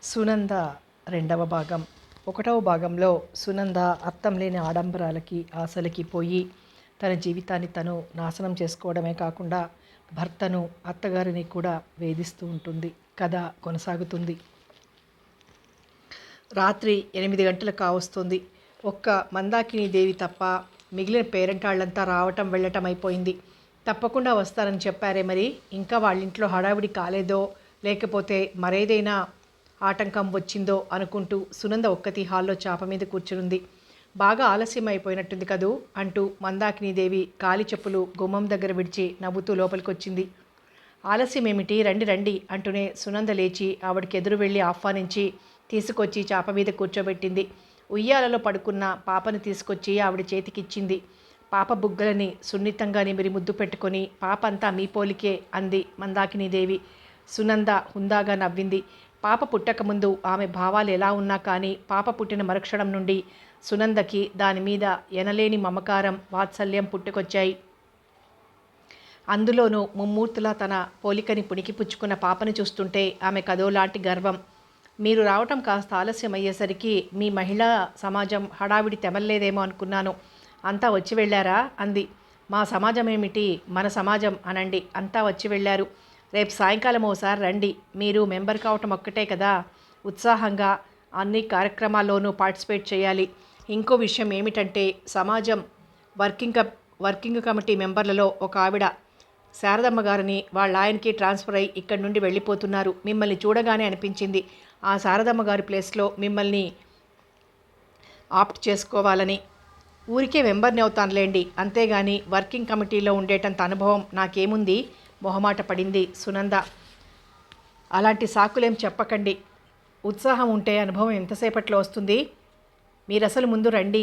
సునంద రెండవ భాగం. ఒకటవ భాగంలో సునంద అర్థం లేని ఆడంబరాలకి ఆశలకి పోయి తన జీవితాన్ని తను నాశనం చేసుకోవడమే కాకుండా భర్తను అత్తగారిని కూడా వేధిస్తూ ఉంటుంది. కథ కొనసాగుతుంది. రాత్రి 8 గంటలు కావస్తుంది. ఒక్క మందాకిని దేవి తప్ప మిగిలిన పేరెంటాళ్ళంతా రావటం వెళ్ళటం అయిపోయింది. తప్పకుండా వస్తారని చెప్పారే, మరి ఇంకా వాళ్ళింట్లో హడావిడి కాలేదో లేకపోతే మరేదైనా ఆటంకం వచ్చిందో అనుకుంటూ సునంద ఒక్కతి హాల్లో చాప మీద కూర్చునుంది. బాగా ఆలస్యం అయిపోయినట్టుంది కదూ అంటూ మందాకినీదేవి కాలి చెప్పులు గుమ్మం దగ్గర విడిచి నవ్వుతూ లోపలికొచ్చింది. ఆలస్యం ఏమిటి, రండి రండి అంటూనే సునంద లేచి ఆవిడకి ఎదురు వెళ్ళి ఆహ్వానించి తీసుకొచ్చి చాప మీద కూర్చోబెట్టింది. ఉయ్యాలలో పడుకున్న పాపను తీసుకొచ్చి ఆవిడ చేతికిచ్చింది. పాప బుగ్గలని సున్నితంగా నిమిరి ముద్దు పెట్టుకొని, పాప అంతా మీ పోలికే అంది మందాకినీదేవి. సునంద హుందాగా నవ్వింది. పాప పుట్టకముందు ఆమె భావాలు ఎలా ఉన్నా కానీ పాప పుట్టిన మరుక్షణం నుండి సునందకి దాని మీద ఎనలేని మమకారం, వాత్సల్యం పుట్టుకొచ్చాయి. అందులోనూ ముమ్మూర్తులా తన పోలికని పుణికిపుచ్చుకున్న పాపని చూస్తుంటే ఆమె కదోలాంటి గర్వం. మీరు రావటం కాస్త ఆలస్యం అయ్యేసరికి మీ మహిళా సమాజం హడావిడి తెమల్లేదేమో అనుకున్నాను. అంతా వచ్చి వెళ్ళారా అంది. మా సమాజం ఏమిటి, మన సమాజం అనండి. అంతా వచ్చి వెళ్ళారు. రేపు సాయంకాలం ఓసారి రండి. మీరు మెంబర్ కావటం ఒక్కటే కదా, ఉత్సాహంగా అన్ని కార్యక్రమాల్లోనూ పార్టిసిపేట్ చేయాలి. ఇంకో విషయం ఏమిటంటే సమాజం వర్కింగ్ కమిటీ మెంబర్లలో ఒక ఆవిడ శారదమ్మ గారిని వాళ్ళ ఆయనకి ట్రాన్స్ఫర్ అయ్యి ఇక్కడి నుండి వెళ్ళిపోతున్నారు. మిమ్మల్ని చూడగానే అనిపించింది ఆ శారదమ్మ గారి ప్లేస్లో మిమ్మల్ని ఆప్ట్ చేసుకోవాలని. ఊరికే మెంబర్ని అవుతానులేండి, అంతేగాని వర్కింగ్ కమిటీలో ఉండేటంత అనుభవం నాకేముంది, మొహమాట పడింది సునంద. అలాంటి సాకులేం చెప్పకండి. ఉత్సాహం ఉంటే అనుభవం ఎంతసేపట్లో వస్తుంది. మీరసలు ముందు రండి.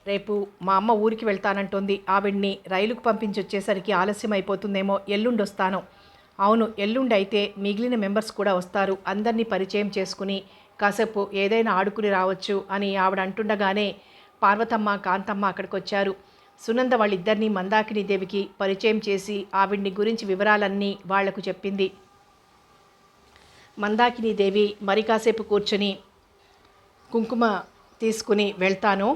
రేపు మా అమ్మ ఊరికి వెళ్తానంటోంది. ఆవిడ్ని రైలుకు పంపించి వచ్చేసరికి ఆలస్యం అయిపోతుందేమో. ఎల్లుండి వస్తాను. అవును, ఎల్లుండి అయితే మిగిలిన మెంబర్స్ కూడా వస్తారు. అందరినీ పరిచయం చేసుకుని కాసేపు ఏదైనా ఆడుకుని రావచ్చు అని ఆవిడ అంటుండగానే పార్వతమ్మ, కాంతమ్మ అక్కడికి వచ్చారు. సునంద వాళ్ళిద్దరినీ మందాకినీదేవికి పరిచయం చేసి ఆవిడ్ని గురించి వివరాలన్నీ వాళ్లకు చెప్పింది. మందాకినీదేవి మరి కాసేపు కూర్చొని కుంకుమ తీసుకుని వెళ్తాను,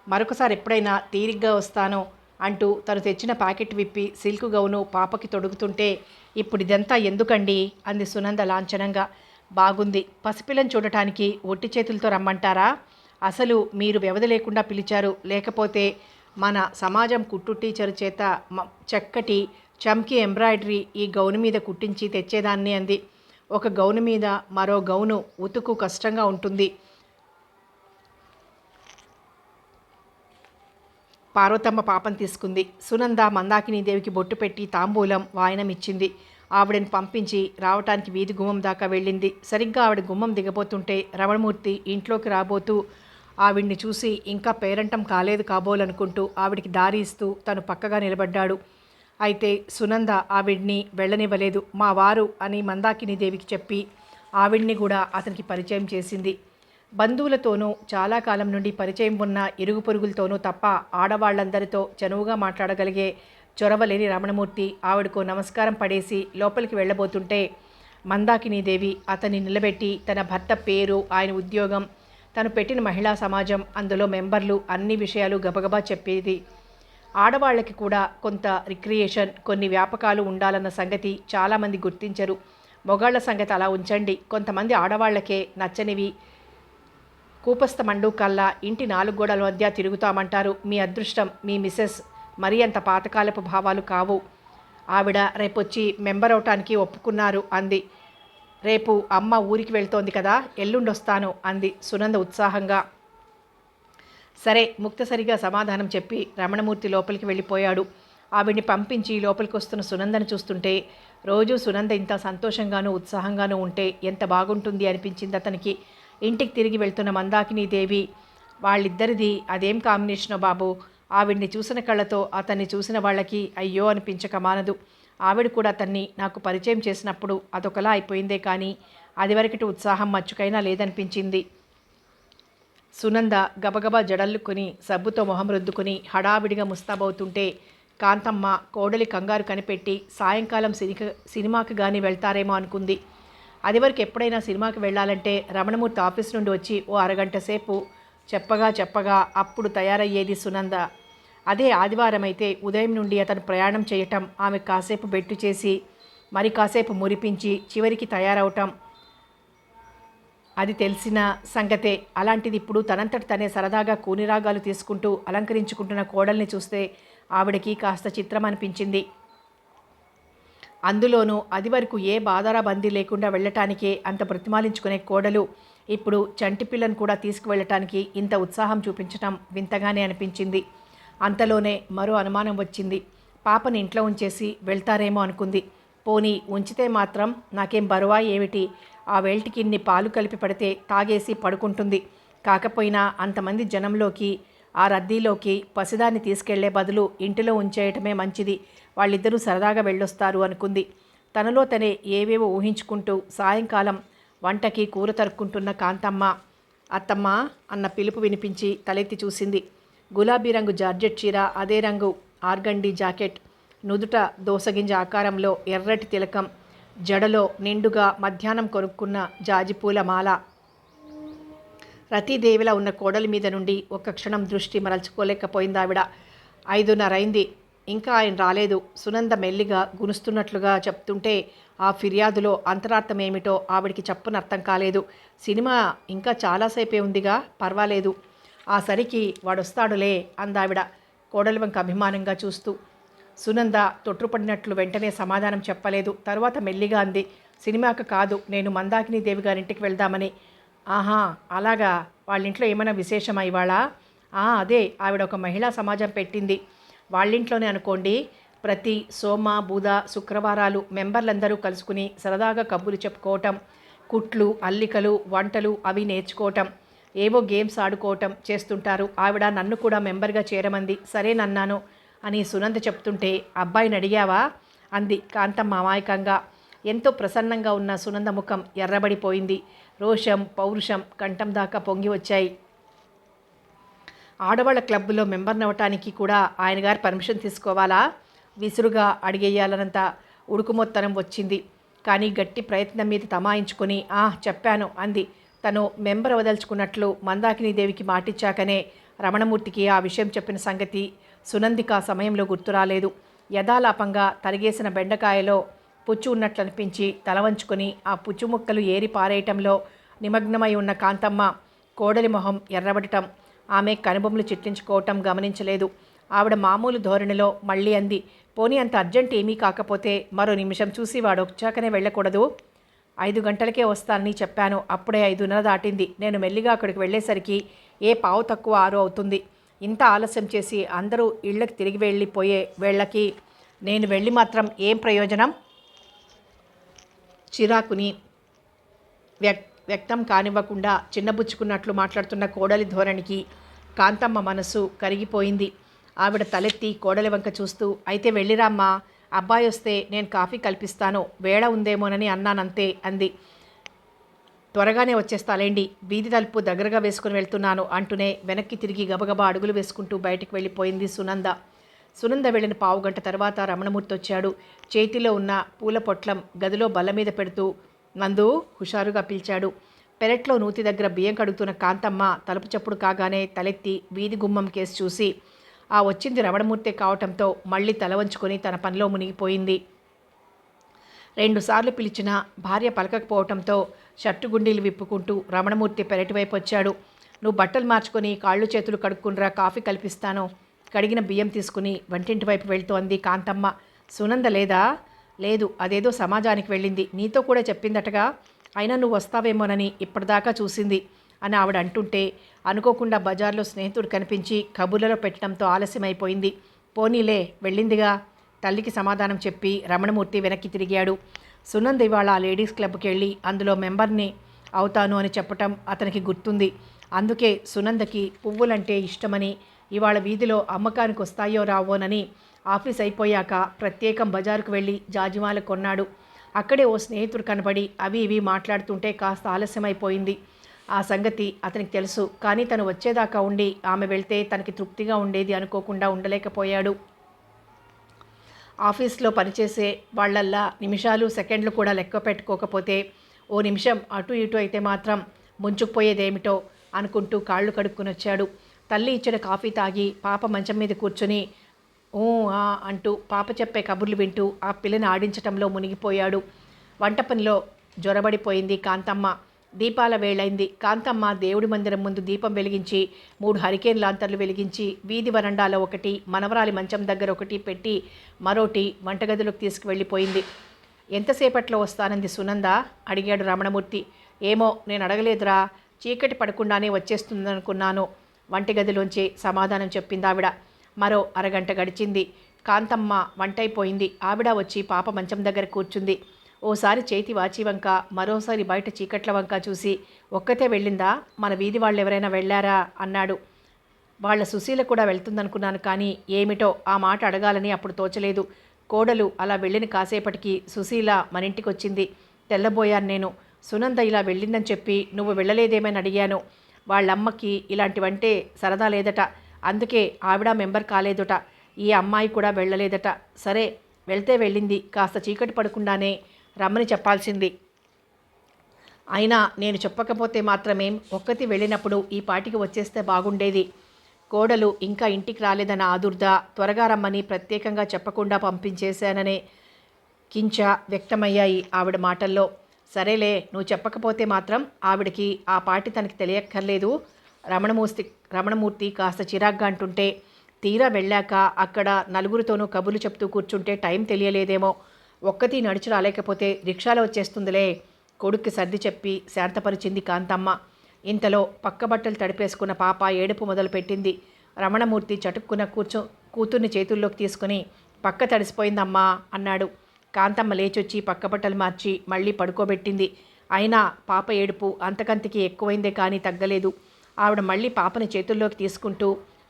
మరొకసారి ఎప్పుడైనా తీరిగ్గా వస్తాను అంటూ తను తెచ్చిన ప్యాకెట్ విప్పి సిల్క్ గౌను పాపకి తొడుగుతుంటే, ఇప్పుడు ఇదంతా ఎందుకండి అంది సునంద లాంఛనంగా. బాగుంది, పసిపిల్లని చూడటానికి ఒట్టి చేతులతో రమ్మంటారా? అసలు మీరు వ్యవధి లేకుండా పిలిచారు. లేకపోతే మన సమాజం కుట్టు టీచరు చేత చక్కటి చమ్కీ ఎంబ్రాయిడరీ ఈ గౌను మీద కుట్టించి తెచ్చేదాన్ని అంది. ఒక గౌను మీద మరో గౌను ఉతుకు కష్టంగా ఉంటుంది. పార్వతమ్మ పాపం తీసుకుంది. సునంద మందాకినీదేవికి బొట్టు పెట్టి తాంబూలం వాయనం ఇచ్చింది. ఆవిడని పంపించి రావటానికి వీధి గుమ్మం దాకా వెళ్ళింది. సరిగ్గా ఆవిడ గుమ్మం దిగబోతుంటే రమణమూర్తి ఇంట్లోకి రాబోతూ ఆవిడ్ని చూసి ఇంకా పేరంటం కాలేదు కాబోలనుకుంటూ ఆవిడికి దారి ఇస్తూ తను పక్కగా నిలబడ్డాడు. అయితే సునంద ఆవిడ్ని వెళ్ళనివ్వలేదు. మా వారు అని మందాకినీదేవికి చెప్పి ఆవిడ్ని కూడా అతనికి పరిచయం చేసింది. బంధువులతోనూ చాలా కాలం నుండి పరిచయం ఉన్న ఇరుగు పొరుగులతోనూ తప్ప ఆడవాళ్లందరితో చనువుగా మాట్లాడగలిగే చొరవలేని రమణమూర్తి ఆవిడకు నమస్కారం పడేసి లోపలికి వెళ్ళబోతుంటే మందాకినీదేవి అతన్ని నిలబెట్టి తన భర్త పేరు, ఆయన ఉద్యోగం, తను పెట్టిన మహిళా సమాజం, అందులో మెంబర్లు, అన్ని విషయాలు గబగబా చెప్పేది. ఆడవాళ్ళకి కూడా కొంత రిక్రియేషన్, కొన్ని వ్యాపకాలు ఉండాలన్న సంగతి చాలామంది గుర్తించరు. మొగాళ్ల సంగతి అలా ఉంచండి. కొంతమంది ఆడవాళ్లకే నచ్చనివి కూపస్థ మండూకల్లా ఇంటి 4 గోడల మధ్య తిరుగుతామంటారు. మీ అదృష్టం, మీ మిసెస్ మరీ అంత పాతకాలపు భావాలు కావు. ఆవిడ రేపొచ్చి మెంబర్ అవటానికి ఒప్పుకున్నారు అంది. రేపు అమ్మ ఊరికి వెళ్తోంది కదా, ఎల్లుండొస్తాను అంది సునంద ఉత్సాహంగా. సరే, ముక్తసరిగా సమాధానం చెప్పి రమణమూర్తి లోపలికి వెళ్ళిపోయాడు. ఆవిడ్ని పంపించి లోపలికి వస్తున్న సునందను చూస్తుంటే రోజు సునంద ఇంత సంతోషంగానూ ఉత్సాహంగానూ ఉంటే ఎంత బాగుంటుంది అనిపించింది అతనికి. ఇంటికి తిరిగి వెళ్తున్న మందాకినీదేవి వాళ్ళిద్దరిది అదేం కాంబినేషనో బాబు. ఆవిడ్ని చూసిన కళ్ళతో అతన్ని చూసిన వాళ్ళకి అయ్యో అనిపించక మానదు. ఆవిడ కూడా అతన్ని నాకు పరిచయం చేసినప్పుడు అదొకలా అయిపోయిందే కానీ అదివరకటి ఉత్సాహం మచ్చుకైనా లేదనిపించింది. సునంద గబగబా జడల్లుకొని సబ్బుతో మొహం రుద్దుకుని హడావిడిగా ముస్తాబవుతుంటే కాంతమ్మ కోడలి కంగారు కనిపెట్టి సాయంకాలం సినిమాకి కానీ వెళ్తారేమో అనుకుంది. అది వరకు ఎప్పుడైనా సినిమాకి వెళ్ళాలంటే రమణమూర్తి ఆఫీస్ నుండి వచ్చి ఓ అరగంట సేపు చెప్పగా అప్పుడు తయారయ్యేది సునంద. అదే ఆదివారం అయితే ఉదయం నుండి అతను ప్రయాణం చేయటం, ఆమె కాసేపు బెట్టు చేసి మరి కాసేపు మురిపించి చివరికి తయారవటం అది తెలిసిన సంగతే. అలాంటిది ఇప్పుడు తనంతట తనే సరదాగా కూనిరాగాలు తీసుకుంటూ అలంకరించుకుంటున్న కోడల్ని చూస్తే ఆవిడకి కాస్త చిత్రం అనిపించింది. అందులోనూ అది వరకు ఏ బాధారా బందీ లేకుండా వెళ్ళటానికే అంత బ్రతిమాలించుకునే కోడలు ఇప్పుడు చంటి పిల్లను కూడా తీసుకువెళ్ళటానికి ఇంత ఉత్సాహం చూపించటం వింతగానే అనిపించింది. అంతలోనే మరో అనుమానం వచ్చింది. పాపని ఇంట్లో ఉంచేసి వెళ్తారేమో అనుకుంది. పోనీ ఉంచితే మాత్రం నాకేం బరువా ఏమిటి? ఆ వేల్టికి ఇన్ని పాలు కలిపి పడితే తాగేసి పడుకుంటుంది. కాకపోయినా అంతమంది జనంలోకి, ఆ రద్దీలోకి పసిదాన్ని తీసుకెళ్లే బదులు ఇంటిలో ఉంచేయటమే మంచిది. వాళ్ళిద్దరూ సరదాగా వెళ్ళొస్తారు అనుకుంది. తనలో తనే ఏవేవో ఊహించుకుంటూ సాయంకాలం వంటకి కూర తరుక్కుంటున్న కాంతమ్మ, అత్తమ్మ అన్న పిలుపు వినిపించి తలెత్తి చూసింది. గులాబీ రంగు జార్జెట్ చీర, అదే రంగు ఆర్గండి జాకెట్, నుదుట దోసగింజ ఆకారంలో ఎర్రటి తిలకం, జడలో నిండుగా మధ్యాహ్నం కొనుక్కున్న జాజిపూల మాల. రతీదేవిలా ఉన్న కోడలి మీద నుండి ఒక్క క్షణం దృష్టి మరల్చుకోలేకపోయింది ఆవిడ. 5:30 అయింది, ఇంకా ఆయన రాలేదు. సునంద మెల్లిగా గునుస్తున్నట్లుగా చెప్తుంటే ఆ ఫిర్యాదులో అంతరార్థం ఏమిటో ఆవిడికి చప్పున అర్థం కాలేదు. సినిమా ఇంకా చాలాసేపే ఉందిగా, పర్వాలేదు, ఆ సరికి వాడొస్తాడులే అందావిడ కోడలి వంక అభిమానంగా చూస్తూ. సునంద తొట్టుపడినట్లు వెంటనే సమాధానం చెప్పలేదు. తరువాత మెల్లిగా అంది, సినిమాకు కాదు, నేను మందాకిని దేవి గారింటికి వెళ్దామని. ఆహా, అలాగా, వాళ్ళింట్లో ఏమైనా విశేషమా ఇవాళ? అదే, ఆవిడ ఒక మహిళా సమాజం పెట్టింది. వాళ్ళింట్లోనే అనుకోండి. ప్రతి సోమ, బుధ, శుక్రవారాలు మెంబర్లందరూ కలుసుకుని సరదాగా కబుర్లు చెప్పుకోవటం, కుట్లు, అల్లికలు, వంటలు అవి నేర్చుకోవటం, ఏవో గేమ్స్ ఆడుకోవటం చేస్తుంటారు. ఆవిడ నన్ను కూడా మెంబర్గా చేరమంది. సరేనన్నాను అని సునంద చెప్తుంటే, అబ్బాయిని అడిగావా అంది కాంతమ్మ అమాయకంగా. ఎంతో ప్రసన్నంగా ఉన్న సునంద ముఖం ఎర్రబడిపోయింది. రోషం, పౌరుషం కంఠం దాకా పొంగి వచ్చాయి. ఆడవాళ్ళ క్లబ్లో మెంబర్నవటానికి కూడా ఆయన గారు పర్మిషన్ తీసుకోవాలా? విసురుగా అడిగేయాలన్నంత ఉడుకుమొత్తనం వచ్చింది. కానీ గట్టి ప్రయత్నం మీద తమాయించుకొని చెప్పాను అంది. తను మెంబర్ వదలుచుకున్నట్లు మందాకిని దేవికి మాటిచ్చాకనే రమణమూర్తికి ఆ విషయం చెప్పిన సంగతి సునందికి ఆ సమయంలో గుర్తురాలేదు. యథాలాపంగా తరిగేసిన బెండకాయలో పుచ్చు ఉన్నట్లు అనిపించి తల వంచుకొని ఆ పుచ్చు ముక్కలు ఏరి పారేయటంలో నిమగ్నమై ఉన్న కాంతమ్మ కోడలి మొహం ఎర్రబడటం, ఆమె కనుబొమ్మలు చిట్లించుకోవటం గమనించలేదు. ఆవిడ మామూలు ధోరణిలో మళ్ళీ అంది, పోనీ అంత అర్జెంట్ ఏమీ కాకపోతే మరో నిమిషం చూసి వాడు వచ్చాకనే వెళ్ళకూడదు? 5 గంటలకే వస్తానని చెప్పాను. అప్పుడే 5:30 దాటింది. నేను మెల్లిగా అక్కడికి వెళ్ళేసరికి ఏ పావు తక్కువ 6 అవుతుంది. ఇంత ఆలస్యం చేసి అందరూ ఇళ్ళకి తిరిగి వెళ్ళిపోయే వేళ్ళకి నేను వెళ్ళి మాత్రం ఏం ప్రయోజనం? చిరాకుని వ్యక్తం కానివ్వకుండా చిన్నబుచ్చుకున్నట్లు మాట్లాడుతున్న కోడలి ధోరణికి కాంతమ్మ మనసు కరిగిపోయింది. ఆవిడ తలెత్తి కోడలి వంక చూస్తూ, అయితే వెళ్ళిరామ్మా, అబ్బాయి వస్తే నేను కాఫీ కల్పిస్తాను, వేళ ఉందేమోనని అన్నానంతే అంది. త్వరగానే వచ్చేస్తాలేండి, వీధి తలుపు దగ్గరగా వేసుకుని వెళ్తున్నాను అంటూనే వెనక్కి తిరిగి గబగబా అడుగులు వేసుకుంటూ బయటికి వెళ్ళిపోయింది సునంద. సునంద వెళ్ళిన పావుగంట తర్వాత రమణమూర్తి వచ్చాడు. చేతిలో ఉన్న పూల పొట్లం గదిలో బల్ల మీద పెడుతూ నందు హుషారుగా పిలిచాడు. పెరట్లో నూతి దగ్గర బియ్యం కడుగుతున్న కాంతమ్మ తలుపు చప్పుడు కాగానే తలెత్తి వీధి గుమ్మం కేసి చూసి, ఆ వచ్చింది రమణమూర్తి కావటంతో మళ్ళీ తల వంచుకొని తన పనిలో మునిగిపోయింది. 2 సార్లు పిలిచినా భార్య పలకకపోవటంతో షర్టు గుండీలు విప్పుకుంటూ రమణమూర్తి పెరటివైపు వచ్చాడు. నువ్వు బట్టలు మార్చుకొని కాళ్ళు చేతులు కడుక్కునిరా, కాఫీ కల్పిస్తాను. కడిగిన బియ్యం తీసుకుని వంటింటి వైపు వెళ్తూ అంది కాంతమ్మ. సునంద లేదా? లేదు, అదేదో సమాజానికి వెళ్ళింది. నీతో కూడా చెప్పిందటగా. అయినా నువ్వు వస్తావేమోనని ఇప్పటిదాకా చూసింది అని ఆవిడ అంటుంటే అనుకోకుండా బజార్లో స్నేహితుడు కనిపించి కబుర్లలో పెట్టడంతో ఆలస్యమైపోయింది. పోనీలే, వెళ్ళిందిగా తల్లికి సమాధానం చెప్పి రమణమూర్తి వెనక్కి తిరిగాడు. సునంద ఇవాళ ఆ లేడీస్ క్లబ్కి వెళ్ళి అందులో మెంబర్ని అవుతాను అని చెప్పటం అతనికి గుర్తుంది. అందుకే సునందకి పువ్వులంటే ఇష్టమని, ఇవాళ వీధిలో అమ్మకానికి వస్తాయో రావోనని ఆఫీస్ అయిపోయాక ప్రత్యేకం బజారుకు వెళ్ళి జాజిమాల కొన్నాడు. అక్కడే ఓ స్నేహితుడు కనబడి అవి ఇవి మాట్లాడుతుంటే కాస్త ఆలస్యమైపోయింది. ఆ సంగతి అతనికి తెలుసు. కానీ తను వచ్చేదాకా ఉండి ఆమె వెళ్తే తనకి తృప్తిగా ఉండేది అనుకోకుండా ఉండలేకపోయాడు. ఆఫీస్లో పనిచేసే వాళ్ళల్లా నిమిషాలు సెకండ్లు కూడా లెక్క పెట్టుకోకపోతే ఓ నిమిషం అటు ఇటు అయితే మాత్రం ముంచుకుపోయేదేమిటో అనుకుంటూ కాళ్ళు కడుక్కుని వచ్చాడు. తల్లి ఇచ్చిన కాఫీ తాగి పాప మంచం మీద కూర్చుని ఊ ఆ అంటూ పాప చెప్పే కబుర్లు వింటూ ఆ పిల్లని ఆడించటంలో మునిగిపోయాడు. వంట పనిలో జ్వరబడిపోయింది కాంతమ్మ. దీపాల వేళైంది. కాంతమ్మ దేవుడి మందిరం ముందు దీపం వెలిగించి 3 హరికేన్ లాంతర్లు వెలిగించి వీధి వరండాలో ఒకటి, మనవరాలి మంచం దగ్గర ఒకటి పెట్టి మరోటి వంటగదిలోకి తీసుకువెళ్ళిపోయింది. ఎంతసేపట్లో వస్తానంది సునంద అడిగాడు రమణమూర్తి. ఏమో నేను అడగలేదురా, చీకటి పడకుండానే వచ్చేస్తుందనుకున్నాను వంటగదిలోంచి సమాధానం చెప్పిందావిడ. మరో అరగంట గడిచింది. కాంతమ్మ వంటైపోయింది. ఆవిడ వచ్చి పాప మంచం దగ్గర కూర్చుంది. ఓసారి చేతి వాచి వంక, మరోసారి బయట చీకట్ల వంక చూసి ఒక్కతే వెళ్ళిందా, మన వీధి వాళ్ళు ఎవరైనా వెళ్ళారా అన్నాడు. వాళ్ళ సుశీల కూడా వెళ్తుందనుకున్నాను, కానీ ఏమిటో ఆ మాట అడగాలని అప్పుడు తోచలేదు. కోడలు అలా వెళ్ళిన కాసేపటికి సుశీల మన ఇంటికి వచ్చింది. తెల్లబోయాను నేను. సునంద ఇలా వెళ్ళిందని చెప్పి నువ్వు వెళ్ళలేదేమని అడిగాను. వాళ్ళమ్మకి ఇలాంటివంటే సరదా లేదట, అందుకే ఆవిడ మెంబర్ కాలేదుట. ఈ అమ్మాయి కూడా వెళ్ళలేదట. సరే వెళ్తే వెళ్ళింది, కాస్త చీకటి పడకుండానే రమ్మని చెప్పాల్సింది. అయినా నేను చెప్పకపోతే మాత్రమేం, ఒక్కతి వెళ్ళినప్పుడు ఈ పాటికి వచ్చేస్తే బాగుండేది. కోడలు ఇంకా ఇంటికి రాలేదన్న ఆదుర్ద, త్వరగా రమ్మని ప్రత్యేకంగా చెప్పకుండా పంపించేశాననే కించ వ్యక్తమయ్యాయి ఆవిడ మాటల్లో. సరేలే, నువ్వు చెప్పకపోతే మాత్రం ఆవిడకి ఆ పాటి తనకి తెలియక్కర్లేదు. రమణమూర్తి కాస్త చిరాగ్గా అంటుంటే, తీరా వెళ్ళాక అక్కడ నలుగురితోనూ కబుర్లు చెప్తూ కూర్చుంటే టైం తెలియలేదేమో. ఒక్కతి నడిచి రాలేకపోతే రిక్షాలో వచ్చేస్తుందిలే, కొడుక్కి సర్ది చెప్పి శాంతపరిచింది కాంతమ్మ. ఇంతలో పక్క బట్టలు తడిపేసుకున్న పాప ఏడుపు మొదలుపెట్టింది. రమణమూర్తి చటుక్కున కూతుర్ని చేతుల్లోకి తీసుకుని పక్క తడిసిపోయిందమ్మా అన్నాడు. కాంతమ్మ లేచొచ్చి పక్క బట్టలు మార్చి మళ్ళీ పడుకోబెట్టింది. అయినా పాప ఏడుపు అంతకంతకి ఎక్కువైందే కానీ తగ్గలేదు. ఆవిడ మళ్ళీ పాపని చేతుల్లోకి తీసుకుంటూ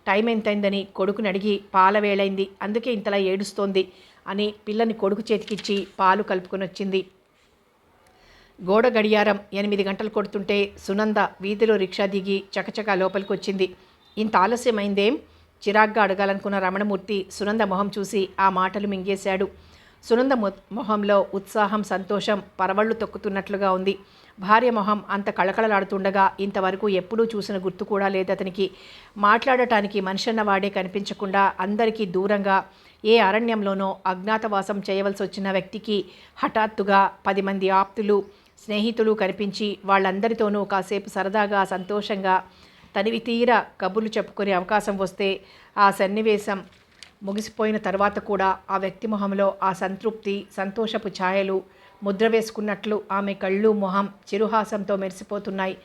టైం ఎంతైందని కొడుకుని అడిగి, పాల వేళైంది, అందుకే ఇంతలా ఏడుస్తోంది అని పిల్లని కొడుకు చేతికిచ్చి పాలు కలుపుకొని వచ్చింది. గోడ గడియారం 8 గంటలు కొడుతుంటే సునంద వీధిలో రిక్షా దిగి చకచకా లోపలికి వచ్చింది. ఇంత ఆలస్యమైందేం? చిరాగ్గా అడగాలనుకున్న రమణమూర్తి సునంద మొహం చూసి ఆ మాటలు మింగేశాడు. సునంద మొహంలో ఉత్సాహం, సంతోషం పరవళ్ళు తొక్కుతున్నట్లుగా ఉంది. భార్య మొహం అంత కళకళలాడుతుండగా ఇంతవరకు ఎప్పుడూ చూసిన గుర్తు కూడా లేదతనికి. మాట్లాడటానికి మనిషన్నవాడే కనిపించకుండా అందరికీ దూరంగా ఏ అరణ్యంలోనో అజ్ఞాతవాసం చేయవలసి వచ్చిన వ్యక్తికి హఠాత్తుగా 10 మంది ఆప్తులు, స్నేహితులు కనిపించి వాళ్ళందరితోనూ కాసేపు సరదాగా, సంతోషంగా తనివి తీర కబుర్లు చెప్పుకునే అవకాశం వస్తే, ఆ సన్నివేశం ముగిసిపోయిన తర్వాత కూడా ఆ వ్యక్తి మొహంలో ఆ సంతృప్తి, సంతోషపు ఛాయలు ముద్ర వేసుకున్నట్లు ఆమె కళ్ళు, మొహం చిరుహాసంతో మెరిసిపోతున్నాయి.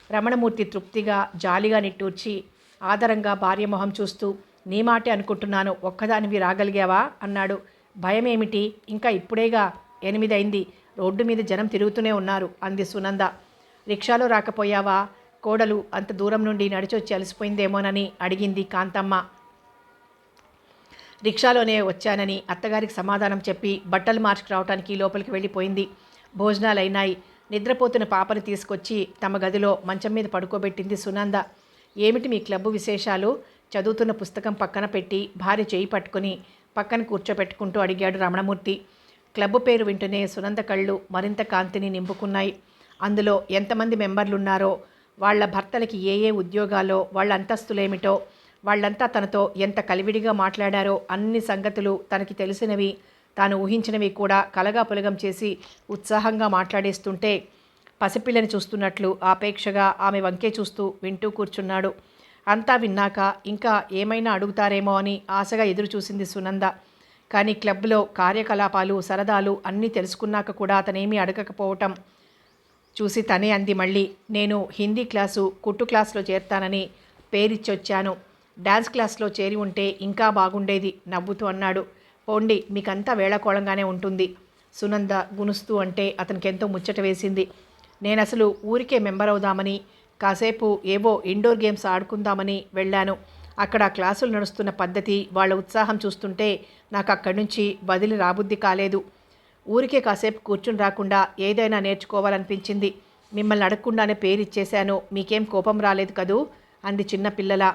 రమణమూర్తి తృప్తిగా, జాలిగా నిట్టూర్చి ఆదరంగా భార్య మొహం చూస్తూ, నీ మాటే అనుకుంటున్నాను, ఒక్కదానివి రాగలిగావా అన్నాడు. భయమేమిటి, ఇంకా ఇప్పుడేగా 8 అయింది, రోడ్డు మీద జనం తిరుగుతూనే ఉన్నారు అంది సునంద. రిక్షాలో రాకపోయావా? కోడలు అంత దూరం నుండి నడిచొచ్చి అలసిపోయిందేమోనని అడిగింది కాంతమ్మ. రిక్షాలోనే వచ్చానని అత్తగారికి సమాధానం చెప్పి బట్టలు మార్చుకురావటానికి లోపలికి వెళ్ళిపోయింది. భోజనాలైనాయి. నిద్రపోతున్న పాపని తీసుకొచ్చి తమ గదిలో మంచం మీద పడుకోబెట్టింది సునంద. ఏమిటి మీ క్లబ్బు విశేషాలు? చదువుతున్న పుస్తకం పక్కన పెట్టి భార్య చేయి పట్టుకుని పక్కన కూర్చోపెట్టుకుంటూ అడిగాడు రమణమూర్తి. క్లబ్బు పేరు వింటూనే సునంద కళ్ళు మరింత కాంతిని నింపుకున్నాయి. అందులో ఎంతమంది మెంబర్లున్నారో, వాళ్ల భర్తలకి ఏ ఏ ఉద్యోగాలో, వాళ్ళ అంతస్తులేమిటో, వాళ్ళంతా తనతో ఎంత కలివిడిగా మాట్లాడారో అన్ని సంగతులు తనకి తెలిసినవి, తాను ఊహించినవి కూడా కలగా పులగం చేసి ఉత్సాహంగా మాట్లాడేస్తుంటే పసిపిల్లని చూస్తున్నట్లు ఆపేక్షగా ఆమె వంకే చూస్తూ వింటూ కూర్చున్నాడు. అంతా విన్నాక ఇంకా ఏమైనా అడుగుతారేమో అని ఆశగా ఎదురు చూసింది సునంద. కానీ క్లబ్లో కార్యకలాపాలు, సరదాలు అన్నీ తెలుసుకున్నాక కూడా అతనేమీ అడగకపోవటం చూసి తనే అంది మళ్ళీ, నేను హిందీ క్లాసు, కుట్టు క్లాసులో చేరతానని పేరిచ్చొచ్చాను. డ్యాన్స్ క్లాస్లో చేరి ఉంటే ఇంకా బాగుండేది నవ్వుతూ అన్నాడు. పోండి, మీకంతా వేళకోళంగానే ఉంటుంది సునంద గునుస్తూ అంటే అతనికెంతో ముచ్చట వేసింది. నేనసలు ఊరికే మెంబర్ అవుదామని, కాసేపు ఏవో ఇండోర్ గేమ్స్ ఆడుకుందామని వెళ్ళాను. అక్కడ క్లాసులు నడుస్తున్న పద్ధతి, వాళ్ళ ఉత్సాహం చూస్తుంటే నాకు అక్కడి నుంచి వదిలి రాబుద్ది కాలేదు. ఊరికే కాసేపు కూర్చుని రాకుండా ఏదైనా నేర్చుకోవాలనిపించింది. మిమ్మల్ని అడగకుండానే పేరిచ్చేశాను, మీకేం కోపం రాలేదు కదూ అంది చిన్నపిల్లల.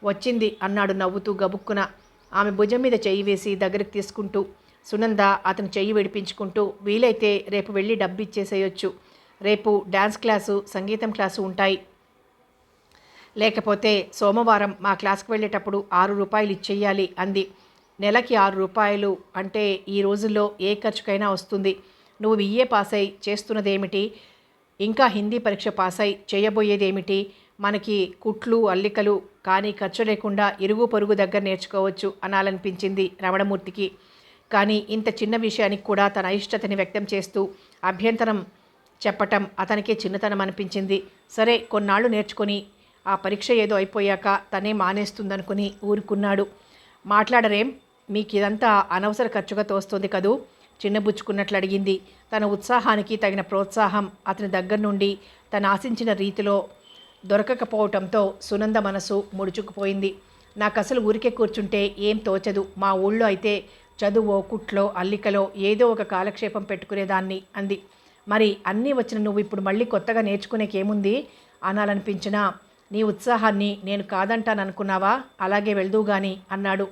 వచ్చింది అన్నాడు నవ్వుతూ గబుక్కున. ఆమె భుజం మీద చెయ్యి వేసి దగ్గరికి తీసుకుంటూ. సునంద అతని చెయ్యి విడిపించుకుంటూ, వీలైతే రేపు వెళ్ళి డబ్బు ఇచ్చేసేయొచ్చు. రేపు డ్యాన్స్ క్లాసు, సంగీతం క్లాసు ఉంటాయి. లేకపోతే సోమవారం మా క్లాస్కి వెళ్ళేటప్పుడు 6 రూపాయలు ఇచ్చేయాలి అంది. నెలకి 6 రూపాయలు అంటే ఈ రోజుల్లో ఏ ఖర్చుకైనా వస్తుంది. నువ్వు బిఏ పాస్ అయి చేస్తున్నదేమిటి? ఇంకా హిందీ పరీక్ష పాస్ అయి చేయబోయేదేమిటి? మనకి కుట్లు అల్లికలు కానీ ఖర్చు లేకుండా ఇరుగు పొరుగు దగ్గర నేర్చుకోవచ్చు అనాలనిపించింది రమణమూర్తికి. కానీ ఇంత చిన్న విషయానికి కూడా తన అయిష్టతని వ్యక్తం చేస్తూ అభ్యంతరం చెప్పటం అతనికే చిన్నతనం అనిపించింది. సరే, కొన్నాళ్ళు నేర్చుకొని ఆ పరీక్ష ఏదో అయిపోయాక తనే మానేస్తుందనుకుని ఊరుకున్నాడు. మాట్లాడరేం, మీకు ఇదంతా అనవసర ఖర్చుగా తోస్తుంది కదూ? చిన్నబుచ్చుకున్నట్లు అడిగింది. తన ఉత్సాహానికి తగిన ప్రోత్సాహం అతని దగ్గర నుండి తను ఆశించిన రీతిలో దొరకకపోవటంతో సునంద మనసు ముడుచుకుపోయింది. నాకు అసలు ఊరికే కూర్చుంటే ఏం తోచదు. మా ఊళ్ళో అయితే చదువో కుట్లో అల్లికలో ఏదో ఒక కాలక్షేపం పెట్టుకునేదాన్ని అంది. మరి అన్నీ వచ్చిన నువ్వు ఇప్పుడు మళ్ళీ కొత్తగా నేర్చుకునేకేముంది అనాలనిపించినా నీ ఉత్సాహాన్ని నేను కాదంటాననుకున్నావా? అలాగే వెళ్దూ గాని అన్నాడు.